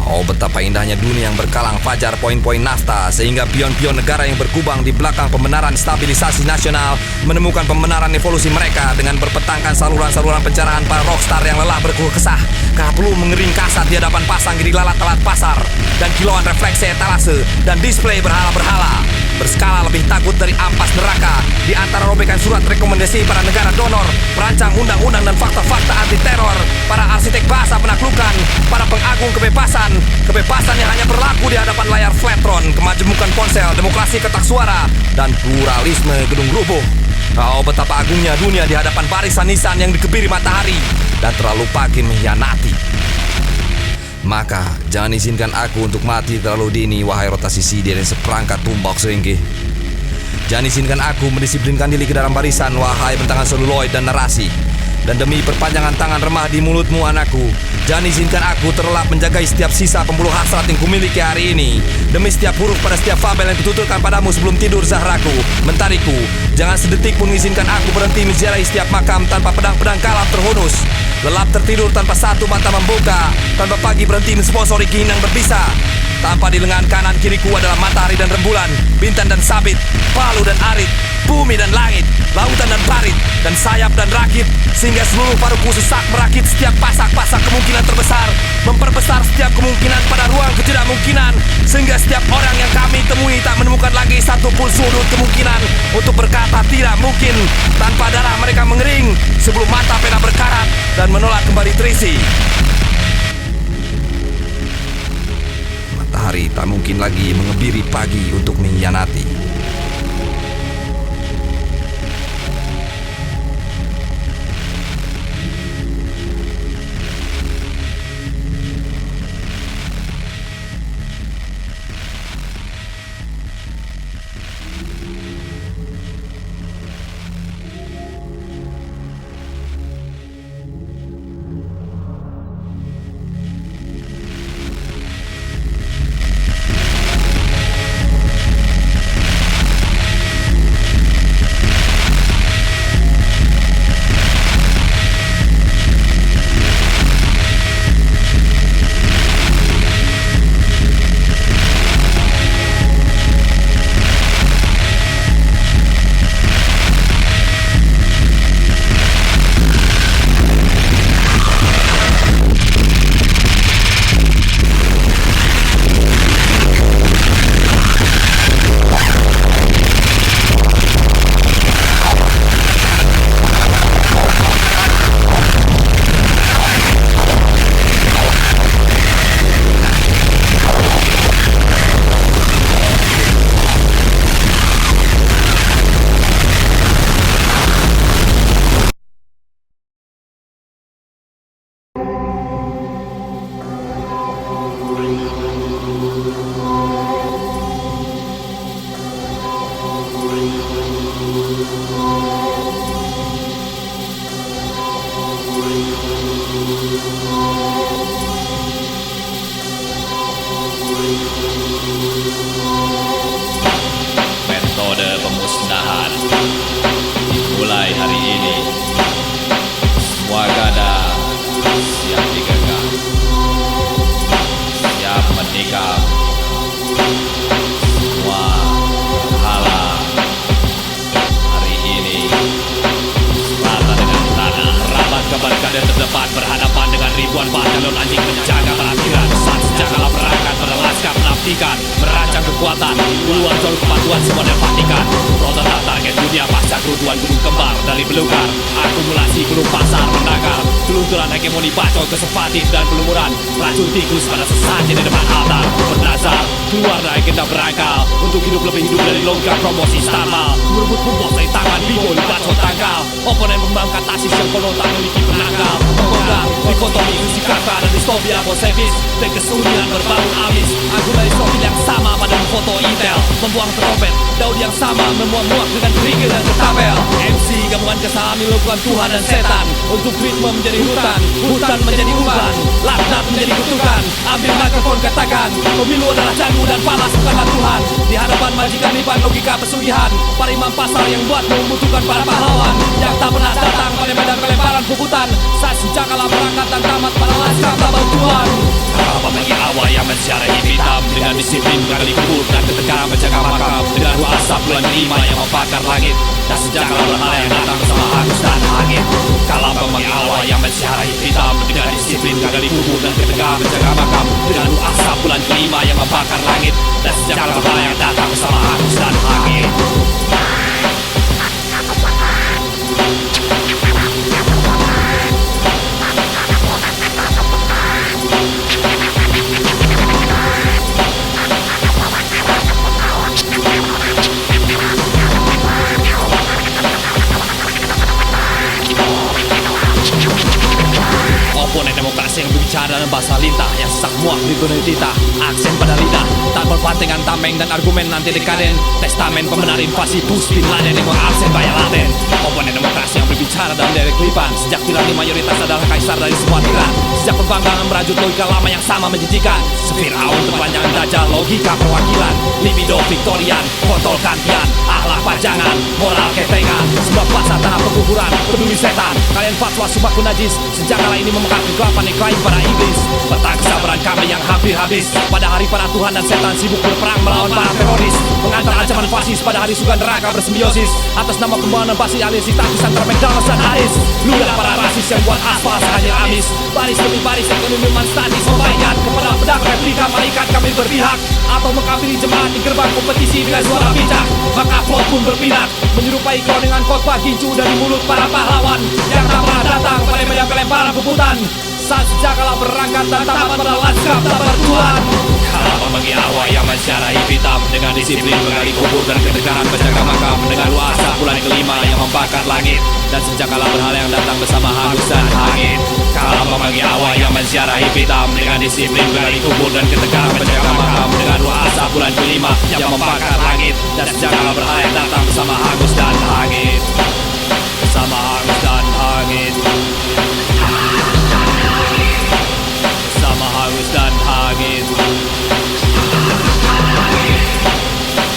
Oh, betapa indahnya dunia yang berkalang fajar poin-poin nafta, sehingga pion-pion negara yang berkubang di belakang pembenaran stabilisasi nasional menemukan pembenaran evolusi mereka dengan berpetangkan saluran-saluran pencerahan para rockstar yang lelah berkeluh kesah karena perlu mengering kasat di hadapan pasang giri lalat telat pasar dan kilauan refleksi etalase dan display berhala-berhala berskala lebih takut dari ampas neraka di antara robekan surat rekomendasi para negara donor, perancang undang-undang dan fakta-fakta anti teror, para arsitek bahasa penaklukan, para pengagung kebebasan yang hanya berlaku di hadapan layar flatron, kemajemukan ponsel, demokrasi ketak suara, dan pluralisme gedung rubuh. Oh, betapa agungnya dunia di hadapan barisan nisan yang dikebiri matahari dan terlalu pagi mengkhianati. Maka jangan izinkan aku untuk mati terlalu dini, wahai rotasi sidi dan seperangkat tumbak seringkih. Jangan izinkan aku mendisiplinkan diri ke dalam barisan, wahai bentangan seluloid dan narasi. Dan demi perpanjangan tangan remah di mulutmu, anakku, Jangan izinkan aku terlelap menjagai setiap sisa pembuluh hasrat yang kumiliki hari ini. Demi setiap huruf pada setiap fabel yang kututurkan padamu sebelum tidur, Zahraku, mentariku. Jangan sedetik pun izinkan aku berhenti menziarahi setiap makam tanpa pedang-pedang kalap terhunus. Lelap tertidur tanpa satu mata membuka, tanpa pagi berhenti mensponsori kinang berbisa. Tanpa di lengan kanan kiriku adalah matahari dan rembulan, bintang dan sabit, palu dan arit, bumi dan langit, lautan dan parit, dan sayap dan rakit. Sehingga seluruh paruku sesak merakit setiap pasak-pasak kemungkinan terbesar, memperbesar setiap kemungkinan pada ruang ketidakmungkinan. Sehingga setiap orang yang kami temui tak menemukan lagi satu pun sudut kemungkinan untuk berkata tidak mungkin. Tanpa darah mereka mengering sebelum mata pena berkarat dan menolak kembali terisi. Matahari tak mungkin lagi mengebiri pagi untuk mengkhianati. Metode pemusnahan dimulai hari ini. Semua gada siap digenggam, siap menikam. Semua berhala hari ini serata dengan tanah. Rabat kebarkan dan terdepan berhadapan dengan ribuan batalon anjing menjaga perhatian. Saat senjata berangkat berlaskar menaftikan, merancang kekuatan puluhan jalur kepatuhan semua dapatikan. Prototipe target dunia pasca keruduan gunung kembar dari belukar, akumulasi gunung pasar menakar, kelunturan hegemoni bacol kesempatif dan pelumuran racun tikus pada sesaji di depan altar. Bernazar keluar dari agenda berangkal untuk hidup lebih hidup dari logam promosi stamal, merebut pupuk dari tangan bigol bacol tangkal. Oponen membangkat tasis yang konon tak memiliki penangkal, membongkar dikotomi isi kata dan distopia bosevis dan kesunyian berbau amis. Aku dari profil yang sama pada foto intel, membuang trompet daun yang sama memuak-muak dengan kerikil dan ketapel. MC gabungan kesalahan dilakukan Tuhan dan setan, untuk ritme menjadi hutan, hutan menjadi uban, laknat menjadi kutukan. Ambil mikrofon katakan, pemilu adalah candu dan palas bukanlah Tuhan. Di hadapan majikan liban logika pesugihan, para imam pasar yang buat membutuhkan para pahlawan yang tak pernah datang pada medan pelemparan puputan. Saat senjata berangkat dan tamat para laskar tak bantuan. Apa bagi awal yang menziarahi hitam dengan disiplin kali kubur dan ketegangan menjaga makam, dengan dua asap bulan 5 yang membakar langit dan senjata berhala yang datang bersama hangus dan angin. Kalau bagi awal yang menziarahi hitam dengan disiplin kali kubur dan ketegangan menjaga makam, dengan dua asap bulan 5 yang membakar langit dan senjata berhala yang datang bersama hangus dan angin. Oponen demokrasi yang berbicara dalam bahasa lintah yang sesak muak dipenuhi titah, aksen pada lidah, tak berpantingan tameng dan argumen nanti dekaden. Testamen pembenar invasi Bush bin Laden yang mengabsen bayar laten. Oponen demokrasi yang berbicara dalam derek lipan. Sejak tirani mayoritas adalah kaisar dari semua tiran. Sejak pembangkangan merajut logika lama yang sama menjijikan. Sefiraun terpanjang dajjal logika perwakilan. Libido Victorian, kontrol kantian, akhlak pajangan, moral ketengan. Sebab pasar tanah pekuburan, peduli setan. Kalian fatwa sumpahku najis. Sejak kala ini memegang kegelapan yang klaim pada iblis. Petang kesabaran kami yang hampir habis. Pada hari para Tuhan dan setan sibuk berperang melawan para teroris. Mengantar ancaman fasis pada hari surga neraka bersimbiosis. Atas nama pembangunan basis aliansi taktis antara McDonald's dan Aris. Ludah para rasis yang buat aspal sehajar amis. Baris demi baris ekonomi statis membayar kepada pedang replika malaikat kami berpihak. Atau mengkafiri jemaat di gerbang kompetisi dengan suara bijak. Maka plot pun berpindah menyerupai kroningan khotbah gincu dari mulut para pahlawan yang tak pernah datang pada medan pelemparan puputan. Saat sejak kala berangkat dan tamat pada lanskap tak bertuan. Kala membagi awal yang mensyarahi hitam dengan disiplin menggali kubur dan ketegaran penjaga makam dengan luasa bulan kelima yang membakar langit. Dan sejak kala berhala yang datang bersama hangus dan angin. Kala membagi awal yang mensyarahi hitam dengan disiplin menggali kubur dan ketegaran penjaga makam dengan luasa bulan kelima yang membakar langit. Dan sejak kala berhala yang datang bersama hangus dan angin. Bersama hangus dan angin. Bersama hangus dan angin.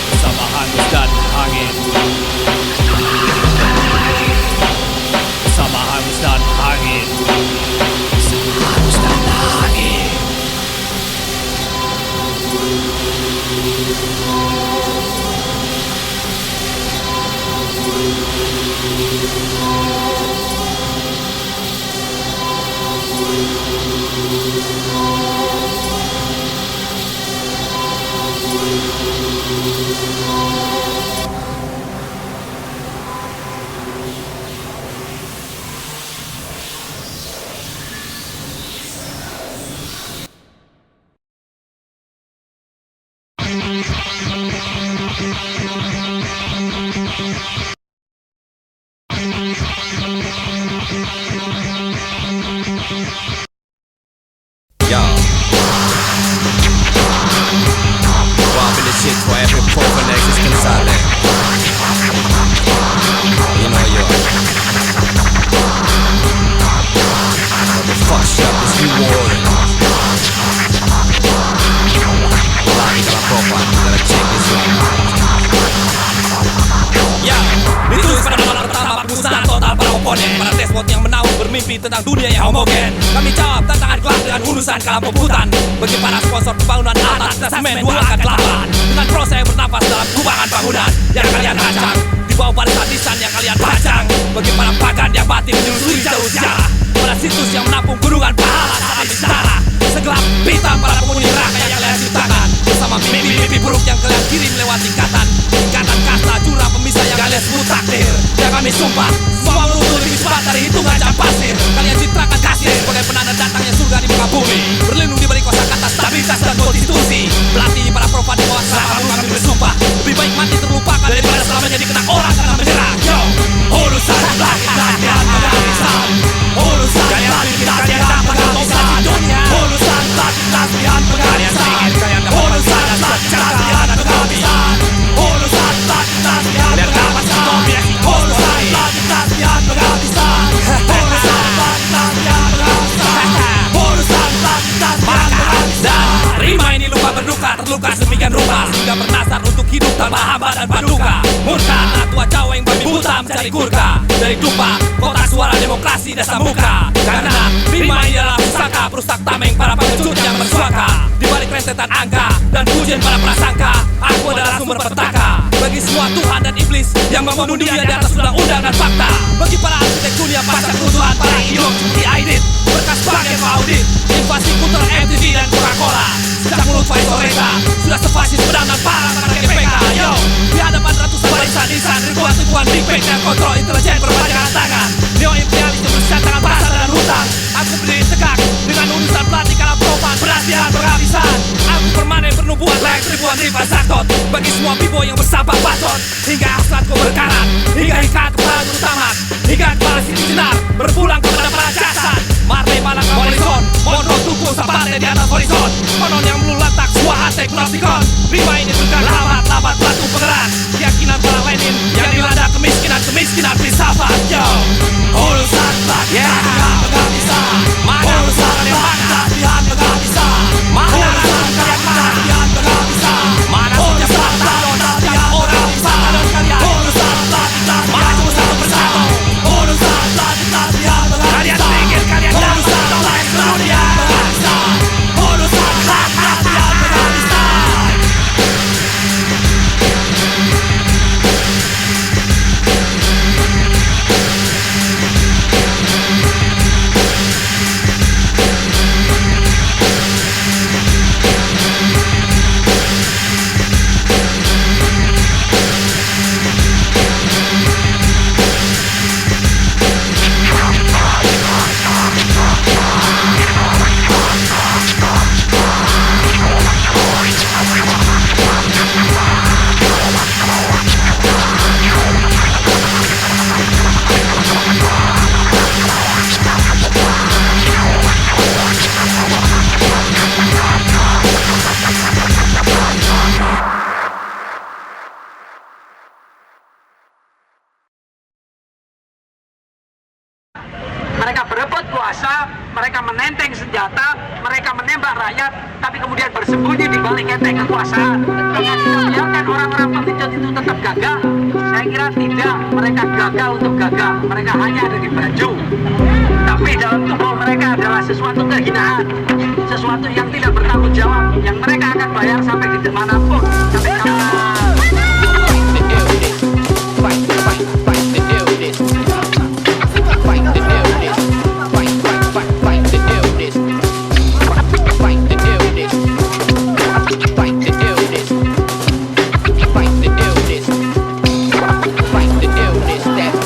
Bersama hangus dan angin. Bersama hangus dan angin. Bersama hangus dan angin. Yo, dropping this shit for every proven existence out there. You know yo, what the fuck shop is New Orleans? Lagi dalam profile, gotta check this one. Ya, ditulis pada malam pertama pengusahaan total para oponen. Para despot yang menaung bermimpi tentang dunia yang homogen. Kami jawab tantangan kelak dengan urusan kalam pembutan. Bagi para sponsor pembangunan atas klasemen 2 angka 8. Dengan proses yang bernafas dalam kubangan bangunan yang kalian rancang. Di bawah barisan lisan yang kalian pajang. Bagi para pagan yang batin menyusuri jalur sejarah. Pada situs yang menampung gunungan pahala saat setara. Segelap hitam para penghuni neraka yang kalian ciptakan. Bersama mimpi-mimpi buruk yang kalian kirim lewat tingkatan. Tingkatan kasta jurang pemisah yang kalian sebut takdir. Yang kami sumpah semua meluntur lebih cepat dari hitungan jam pasir. Kalian citrakan kasir sebagai penanda datangnya surga di muka bumi. Berlindung di balik kosakata stabilitas dan konstitusi. Pelatih para profan di bawah serang kami bersumpah. Lebih baik mati terlupakan daripada selamanya dikenang orang karena menyerang. Yo, urusan langit dan penghabisan. Urusan langit dan penghabisan. Urusan langit dan penghabisan. Urusan langit dan penghabisan. Urusan langit dan penghabisan. Urusan langit dan penghabisan. Urusan langit dan penghabisan. Urusan langit dan penghabisan. Rima ini luka berduka, terluka sedemikian rupa sehingga bernasar untuk hidup tanpa hamba dan paduka. Murka anak tua Jawa yang babi buta mencari kurka. Dari dupa, kota suara demokrasi dasar muka. Karena Rima ini adalah pusaka perusak tameng para pengecut yang bersuaka. Di balik rentetan angka dan pujian para prasangka, aku adalah sumber petaka bagi semua Tuhan dan iblis yang membangun dunia di atas undang-undang dan fakta. Bagi para arsitek dunia pasar kebutuhan para idiot seperti Aidit, berkas bagian audit, invasi kultur MTV dan Coca-Cola. Sejak mulut Faisal Reza sudah sefasis pedang dan parang anak GPK. Yo, di hadapan ratusan barisan insan, ribuan big bang dan kontrol intelijen berpanjangan tangan. Neo imperialis yang bersiap tangan pasar dan hutang. Aku berdiri tegak dengan urusan pelatih kalah profan perhatian penghabisan. Aku permanen bernubuat layang ribuan rival saktot bagi semua bibo yang bersabar bacot. Hingga hasratku berkarat, hingga ikat kepala terutama, hingga kepala sini jenar berpulang kepada para jasad. Marley Malaka Horizon, Monroe Tugu Decepticon. Rima ini bukan labat batu penggerak keyakinan para Lenin yang dilanda kemiskinan filsafat. Yo, urusan latihan nggak bisa. Mana urusan latihan nggak bisa. Mana urusan latihan nggak bisa. Mana urusan latihan orang bisa. Urusan latihan maju satu persatu. Urusan latihan kalian pikir kalian dapat oleh dunia. Urusan latihan nggak bisa. Mereka berebut kuasa, mereka menenteng senjata, mereka menembak rakyat, tapi kemudian bersembunyi di balik enteng kekuasaan. Dengan kita biarkan orang-orang pemimpin itu tetap gagah, saya kira tidak. Mereka gagal untuk gagah, mereka hanya ada di baju. Tapi dalam tubuh mereka adalah sesuatu kehinaan, sesuatu yang tidak bertanggung jawab, yang mereka akan bayar sampai di manapun, sampai kapan.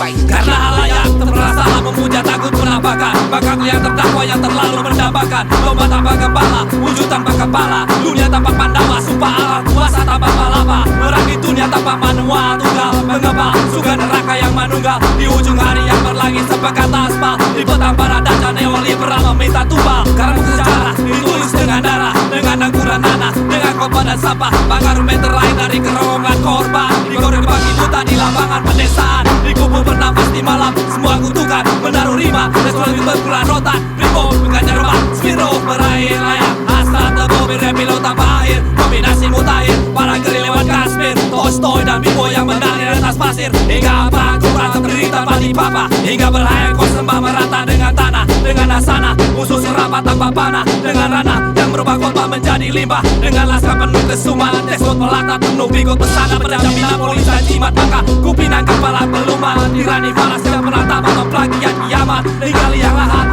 Karena halayak terperasa memuja takut menampakkan bakat yang terdakwa yang terlalu mendambakan. Lomba tanpa kepala, wujud tanpa kepala, dunia tanpa pandawa, sumpah alat kuasa tanpa palapa. Merakit dunia tanpa manual tunggal, mengembal suka neraka yang manunggal. Di ujung hari yang berlangit sepekat aspal, di petang barat dan neoliberal meminta tumbal. Karena sejarah ditulis dengan darah, dengan angguran nanah, dengan korban dan sampah. Barometer lain dari kerongkongan korban, digoreng bagi buta di lapangan pedesaan. Di kubu bernafas di malam, semua kutukan menaruh rima. Restoran berbulan rotan, primo bukannya remah, Spiro berair layak. Asal termobil repilo tanpa air, kombinasi mutakhir, para geri lewat Kashmir, Tolstoy dan Bimbo yang menari di atas pasir. Hingga apa aku merasa berdiri tanpa dipapa, hingga berhayal kau sembah merata dengan tanah, dengan asana, musuh serapat tanpa panah, dengan ranah yang berubah korban menjadi limbah, dengan laskar penuh kesumahan, tekstur pelata penuh bigot pesana, pendampingan polis dan jimat maka kupinang kepala peluman, tirani falas yang menatap atau plagiat kiamat, hingga liang lahat,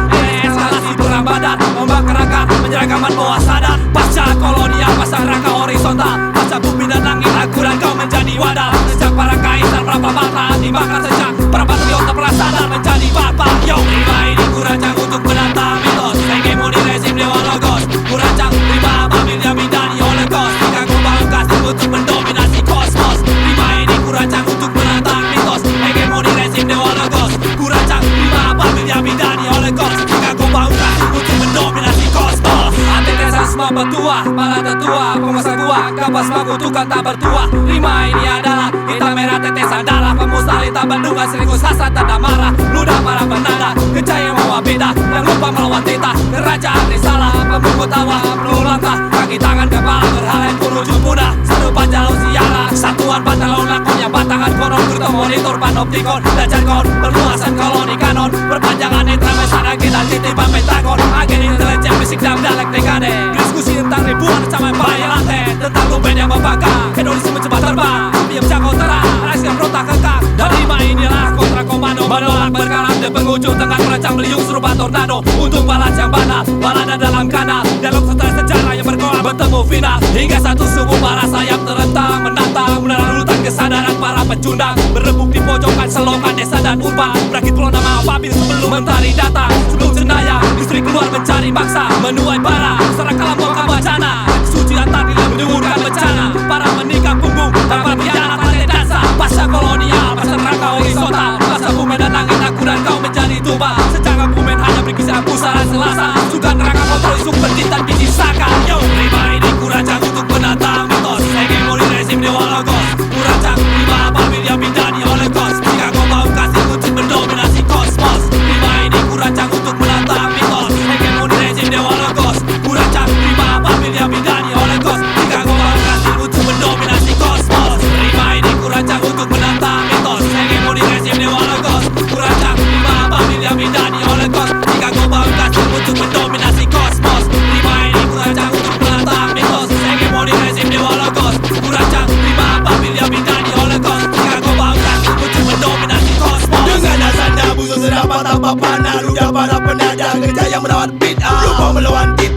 eskalasi perang badan, ombak kerangka, menyeragaman bawah sadar, pasca kolonial, pasang rangka horizontal, pasca bumi dan langit akuran kau menjadi wadah, sejak para kaisar berapa mata dibakar, sejak para patriot tak pernah sadar menjadi bapak. Yo, lima ini kurancang untuk menantang mitos, hegemoni rezim dewa logos, kurancang lima babil yang bidani holocaust, hingga kau bangkas untuk mendominasi kosmos. Lima ini kurancang untuk menantang mitos, hegemoni rezim dewa logos, kurancang lima babil yang bidani holocaust, hingga kau bangkas untuk mendominasi kosmos. Antitesa semua petua, para tetua, penguasa gua, kapas makutukan tak bertua. Lima ini adalah hitam merah tetesan darah, pemustalita bendungan serius hasrat tanda marah, ludah para penanda, kejaya mawa beda, yang lupa melawan tita, kerajaan risalah, pemungut tawa, penuh langkah, kaki tangan kepala berhalai menuju punah, satu panjalau siara, satuan pantalon lakon yang batangan konon, kurta monitor panoptikon, dan jargon, perluasan koloni kanon, perpanjangan intrames sana kita titipan pentagon, agen intelijen fisik dan dialektik aneh, diskusi tentang ribuan sampai bayalate, tentang lumpen yang membakar, Indonesia mencoba terbang, diam jangkau terang, rahasia berontak kekang, dan lima inilah kontra komando, menolak berkalam di penghujung tengah merancang beliung serupa tornado, untuk balas yang banal, balada dalam kanal, dialog setelah sejarah yang berkolam bertemu final, hingga satu subuh para sayap terentang, menantang, menerang lutan kesadaran para pecundang, berebut di pojokan selokan desa dan urban, berakit pulau nama Babil sebelum mentari datang, sebelum jenayah, istri keluar mencari bangsa, menuai bara, serang kalam muka bencana, kesucian tadi menyuburkan bencana, para menikah punggung, tanpa piana pantai dansa, pasca kolonial, pasca neraka horizontal, pasca bumi dan langit aku dan kau menjadi tuba, sejak argumen hanya berkisah pusaran selasa, suka neraka kontrol isuk pendidikan biji saka. Yo, lima ini kurancang untuk menata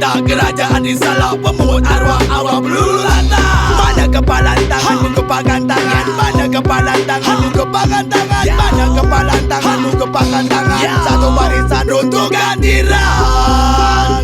Tanda kerajaan risalah pemungut arwah-arwah berulata. Mana kepala tanganmu kepangkan tangan, mana kepala tanganmu kepangkan tangan, mana kepala tanganmu kepangkan tangan. Satu barisan untuk gantiran.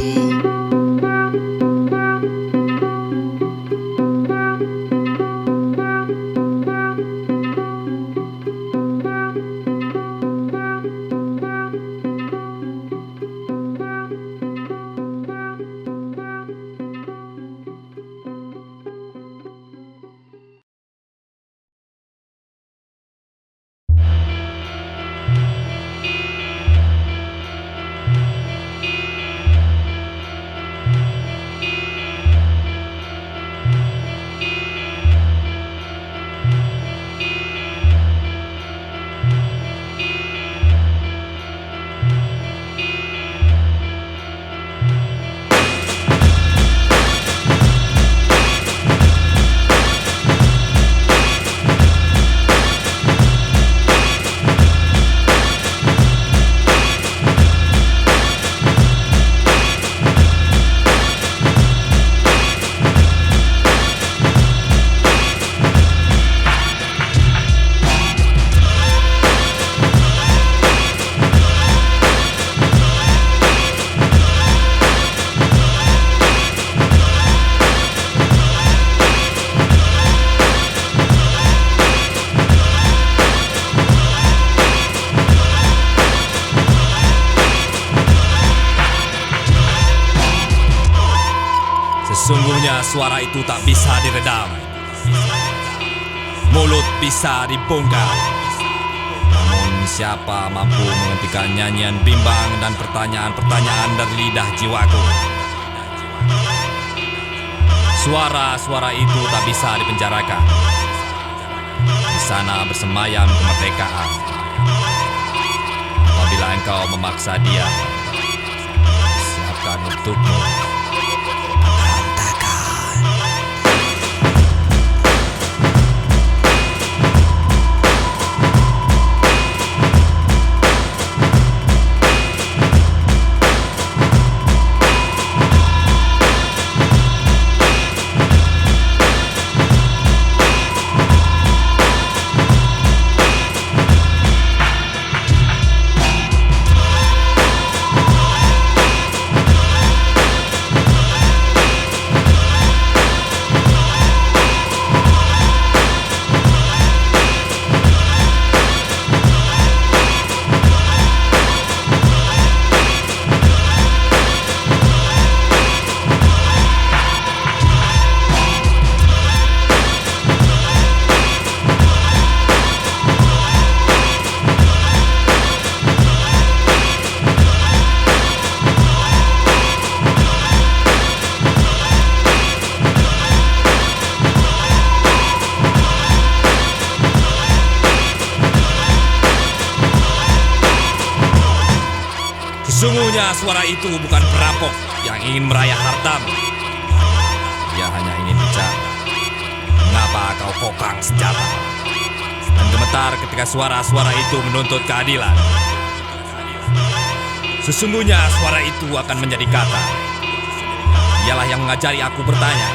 Sesungguhnya suara itu tak bisa diredam. Mulut bisa dibongkar. Namun siapa mampu menghentikan nyanyian bimbang dan pertanyaan-pertanyaan dari lidah jiwaku? Suara-suara itu tak bisa dipenjarakan. Di sana bersemayam kemerdekaan. Apabila engkau memaksa dia, siapkan untukmu. Sesungguhnya suara itu bukan perampok yang ingin merayap hartamu. Dia hanya ingin bicara. Mengapa kau kokang senjata dan gemetar ketika suara-suara itu menuntut keadilan? Sesungguhnya suara itu akan menjadi kata. Dialah yang mengajari aku bertanya.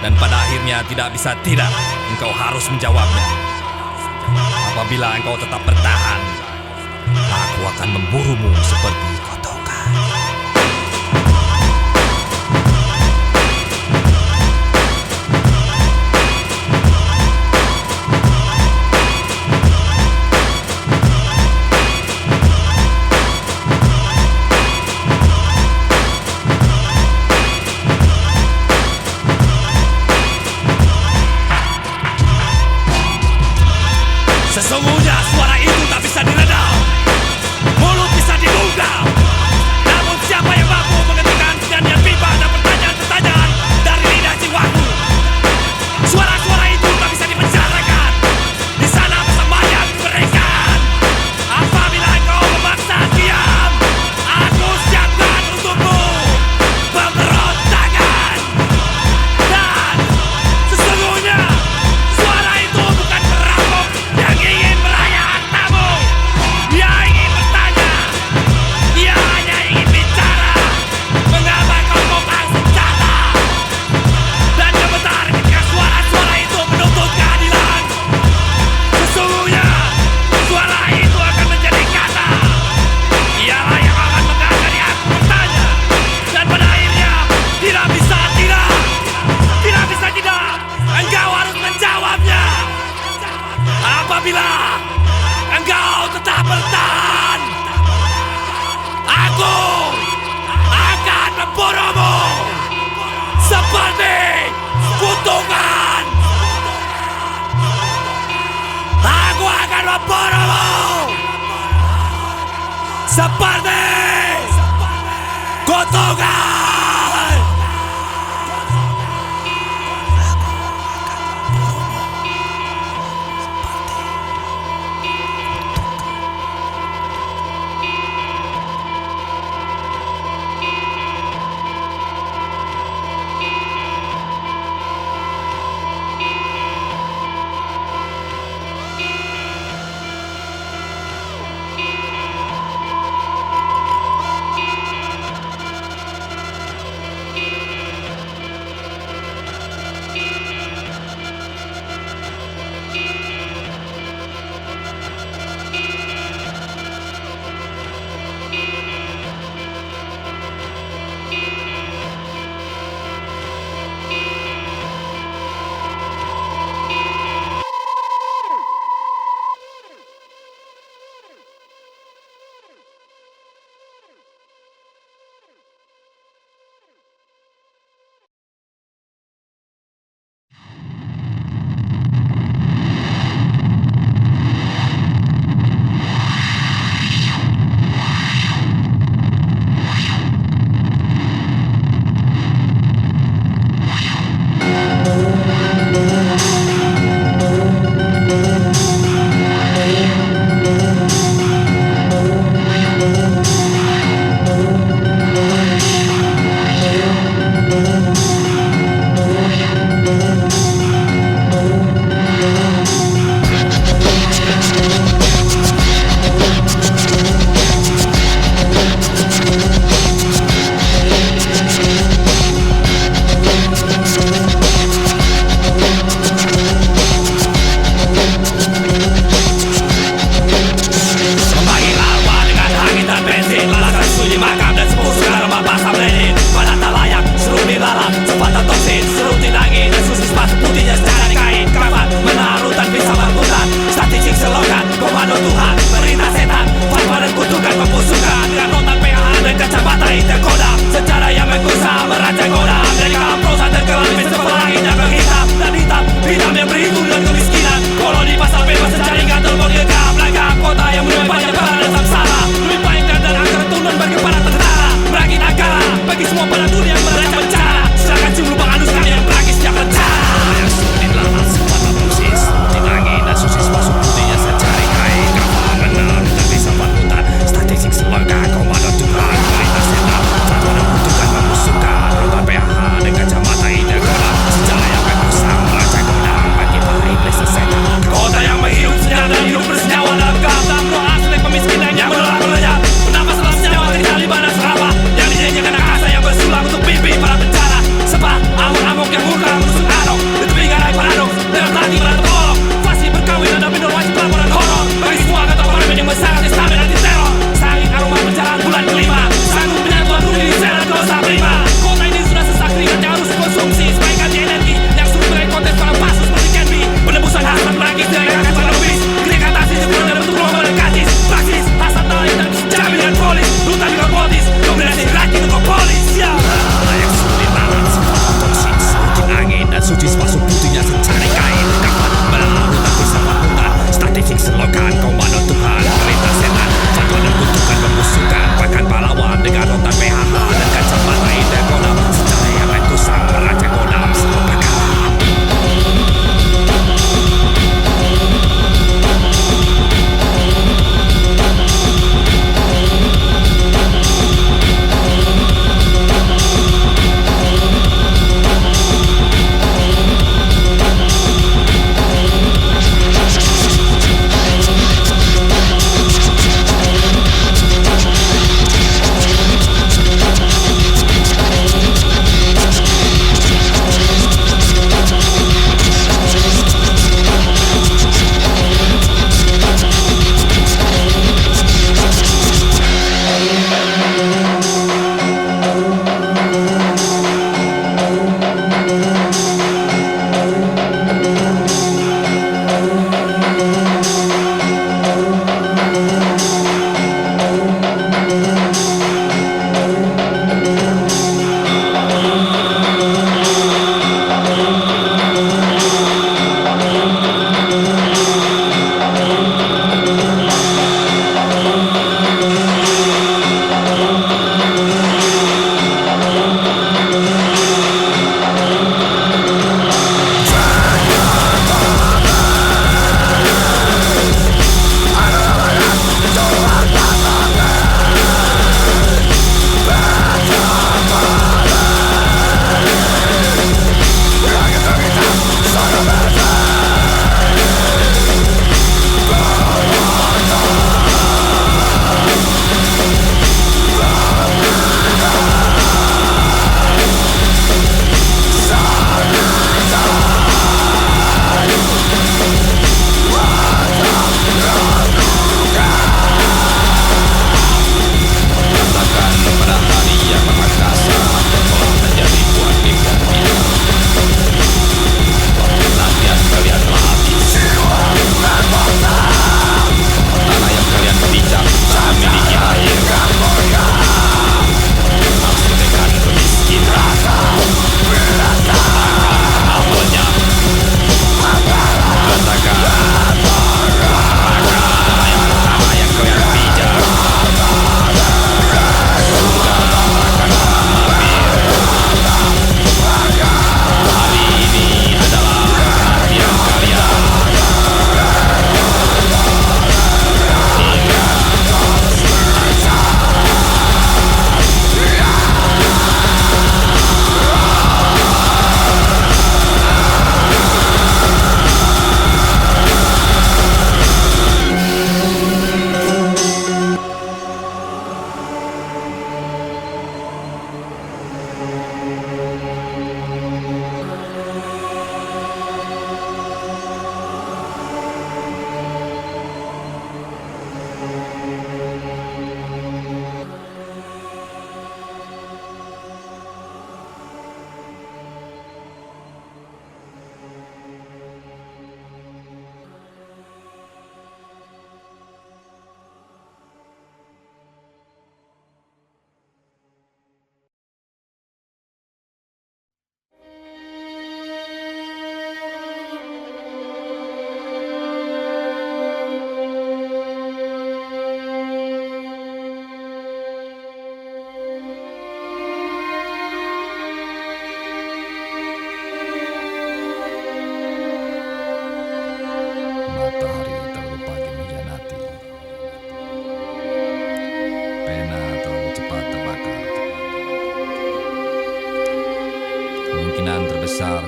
Dan pada akhirnya tidak bisa tidak, engkau harus menjawabnya. Apabila engkau tetap bertahan, aku akan memburumu seperti kotokan. Sesungguhnya suara itu tak bisa diredam. Mulut bisa dibuka. Namun siapa yang mampu menghentikan nyanyian bimbang dan pertanyaan-pertanyaan dari lidah jiwaku? Suara-suara itu tak bisa dipenjarakan. Di sana bersemayam kemerdekaan. Apabila kau memaksa diam, aku siapkan untukmu pemberontakan. Dan sesungguhnya suara itu bukan perampok yang ingin merayap hartamu. engkau tetap bertahan. Aku akan membunuhmu seperti kutukan. Aku akan membunuhmu seperti kutukan.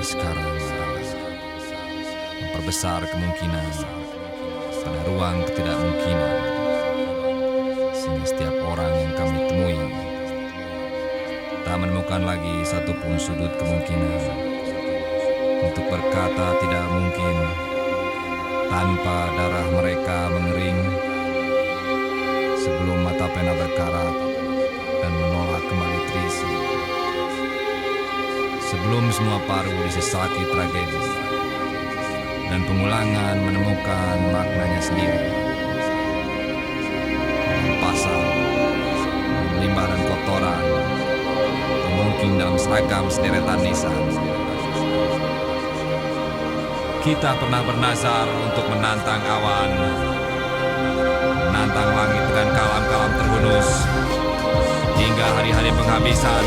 sekarang, memperbesar kemungkinan pada ruang ketidakmungkinan, sehingga setiap orang yang kami temui tak menemukan lagi satupun sudut kemungkinan untuk berkata tidak mungkin tanpa darah mereka mengering sebelum mata pena berkarat dan menolak kembali terisi. Sebelum semua paru disesaki tragedi dan pengulangan menemukan maknanya sendiri. Dalam pasal, limbah dan kotoran, atau mungkin dalam seragam sederetan nisan. Kita pernah bernazar untuk menantang awan, menantang langit dengan kalam-kalam terhunus, hingga hari-hari penghabisan,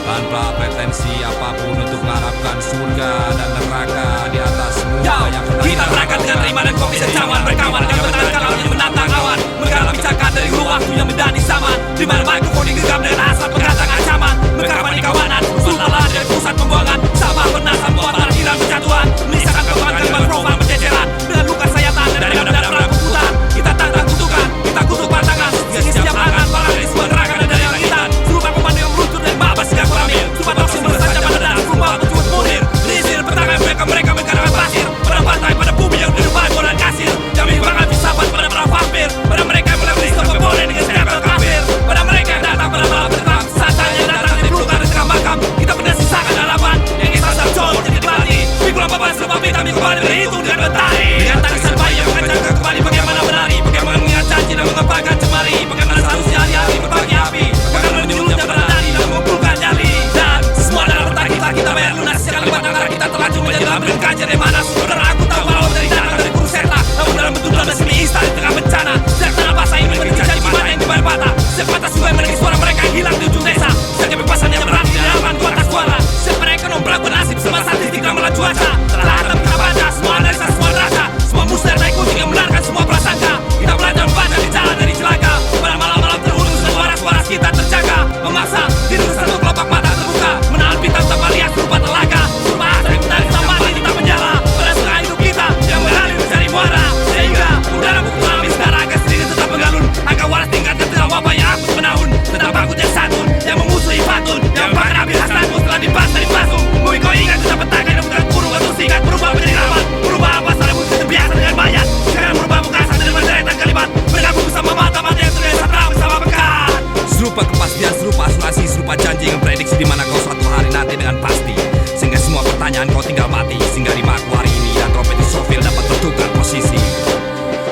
tanpa pretensi apapun untuk mengharapkan surga dan neraka di atas semua yang pernah kita berangkat dengan rima dan kopi secawan, berkawan dengan bertahan kalau yang menantang awan, menggalang bicakan dari ruang waktu yang mendani zaman, di mana mikrofon digegam dengan asap pengatang ancaman, mengkapan kawanan, sultalah dari pusat pembuangan, sama penasa buat hilang berjatuhan, menyisakan keuangan gerbang profan berjeceran, dengan luka sayatan dan dari dada perang putar, kita tantang kutukan, kita kutuk pantangan, setiap angan para dari sebuah neraka dan dari langitan, serupa pemandu yang meluncur dari mabas yang kuramil, sumpah toksi melesat zaman dan rumah tujuan munir, risir petangan mereka mengkarangkan pasir, pada pantai pada bumi yang dirupai bolan kasir, kami banget disapat pada para vampir, pada mereka yang melewati setiap boleh dengan stempel kafir, pada mereka yang datang pada malam berteram, saat yang datang dari pelukan dan tengah makam, kita benar sisakan harapan, yang kita sarjol jadi mati, minggu apa sebab kami kembali berhitung dengan mentari, dengan tangisan bayi yang mengencangkan kembali bagaimana menari, bagaimana mengingat janji dan mengembangkan cemari, bagaimana seharusnya hari-hari berbagi api, bagaimana menyulutnya berdari dan mengumpulkan nyali, dan semua dalam otak kita bayar lunas, sekalibat antara kita terlanjur menjadi lampion kaca dari mana, saudara aku tahu kalau dari datang dari guru serta, namun dalam bentuk dalam semi instan di tengah bencana, setiap tanah basah ini menjadi mata yang dibayar patah, setiap patah sungai menangis suara mereka yang hilang di ujung desa, setiap kebebasan yang berarti di halaman kuartas suara, setiap mereka nombrak bernasib sama statistik ramalan cuaca, telah ada kita baca semua analisa semua neraca, semua musnah naik kucing yang benarkan semua prasangka, kita belajar membaca di jalan dari celaka, pada malam-malam terhulung suara-suara kita terjaga, memaksa tidur satu kelopak mata terbuka, menahan bintang tanpa lihat berupa telaga, berupa asri menarik sampai kita menyala, pada setengah hidup kita yang mengalir mencari muara, sehingga udara bukti alami sedara agar sedikit tetap menggalun, angka waras tingkatkan tengah wabah yang akut menahun, tetap bangkut yang santun, yang memusuhi fatun, yang bahkan habis hasanmu setelah dibahas dari pasung, mungkin kau ingat tetap petakan yang bukan kurung atau singkat, berubah menjadi rawan, berubah apa salah musik terbiasa dengan banyak, sekarang berubah muka asal dengan menderetan kalimat, bergabung bersama mata-mata yang terbiasa tahu bersama pekat. Serupa kepastian, serupa asuransi, serupa janji yang prediksi di mana kau suatu hari nanti dengan pasti, sehingga semua pertanyaan kau tinggal mati, sehingga rima aku hari ini dan trompet di sofil dapat bertukar posisi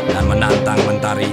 dan menantang mentari.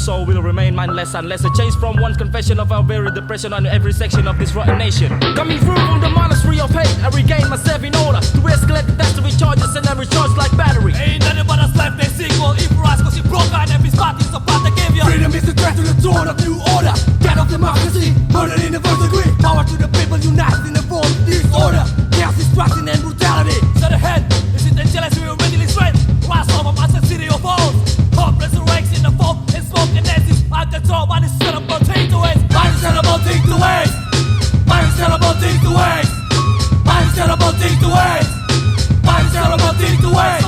Soul will remain mindless unless a change from one's confession of our very depression on every section of this rotten nation. Coming through from the monastery of hate, I regain myself in order to escalate the test to recharges and I recharge like battery. Ain't nothing but a slap day sequel. If rise cause you broke out and every spot is about to give you. Freedom is the threat to the dawn of new order. Death of democracy, murder in the first degree. Power to the people united in the form of disorder. Chaos, destruction and brutality. Shut ahead, is it the jealous we originally strength? Rise up from us a city of foes. Hope resurrects in the foam and smoke and ashes. Out the top, I just set up a take to waste. I just set up a take to waste. I just set up a take to waste. I just set up a take to waste. I just set up a take to waste.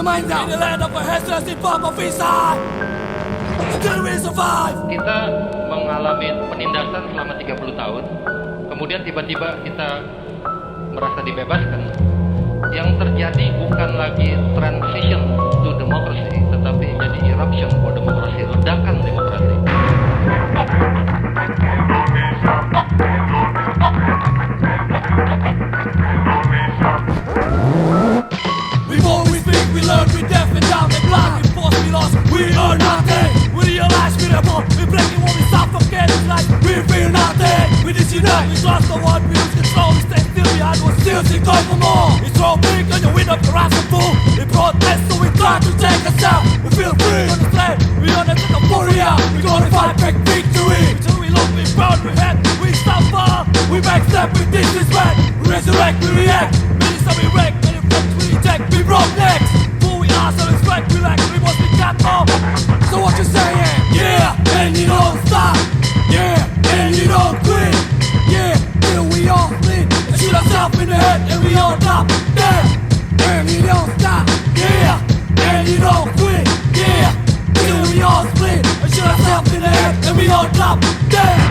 your minds out. In the land of a hesitancy form of visa, still we survive. Kita mengalami penindasan selama 30 tahun, kemudian tiba-tiba kita merasa dibebaskan. Yang terjadi bukan lagi transition to democracy, tetapi jadi eruption for demokrasi, ledakan demokrasi. Before we speak, we learn, we deaf and dumb and blind. We force, we lost, we earn nothing. We realize we rebel, we breaking what we suffocate. It's like we feel nothing. We disunite, we trust the one, we lose control. We stay still behind, we're still seek going for more. We throw big on your wind up the rise of fool. We protest, so we try to take us out. We feel free on the slave, we on the euphoria. We glorify back victory. Till we look, we burn, we head, we suffer. We backstep, we disrespect. We resurrect, we react. Minister, we wreck, we reject, we broke necks. Who we are, so respect, relax, we must be cut off. So what you saying? Yeah, and you don't stop. Yeah, And you don't quit. yeah, till we all split. And shoot ourselves in the head and we all drop dead. And you don't stop. Yeah, and you don't quit. Yeah, till we all split. And shoot ourselves in the head and we all drop dead.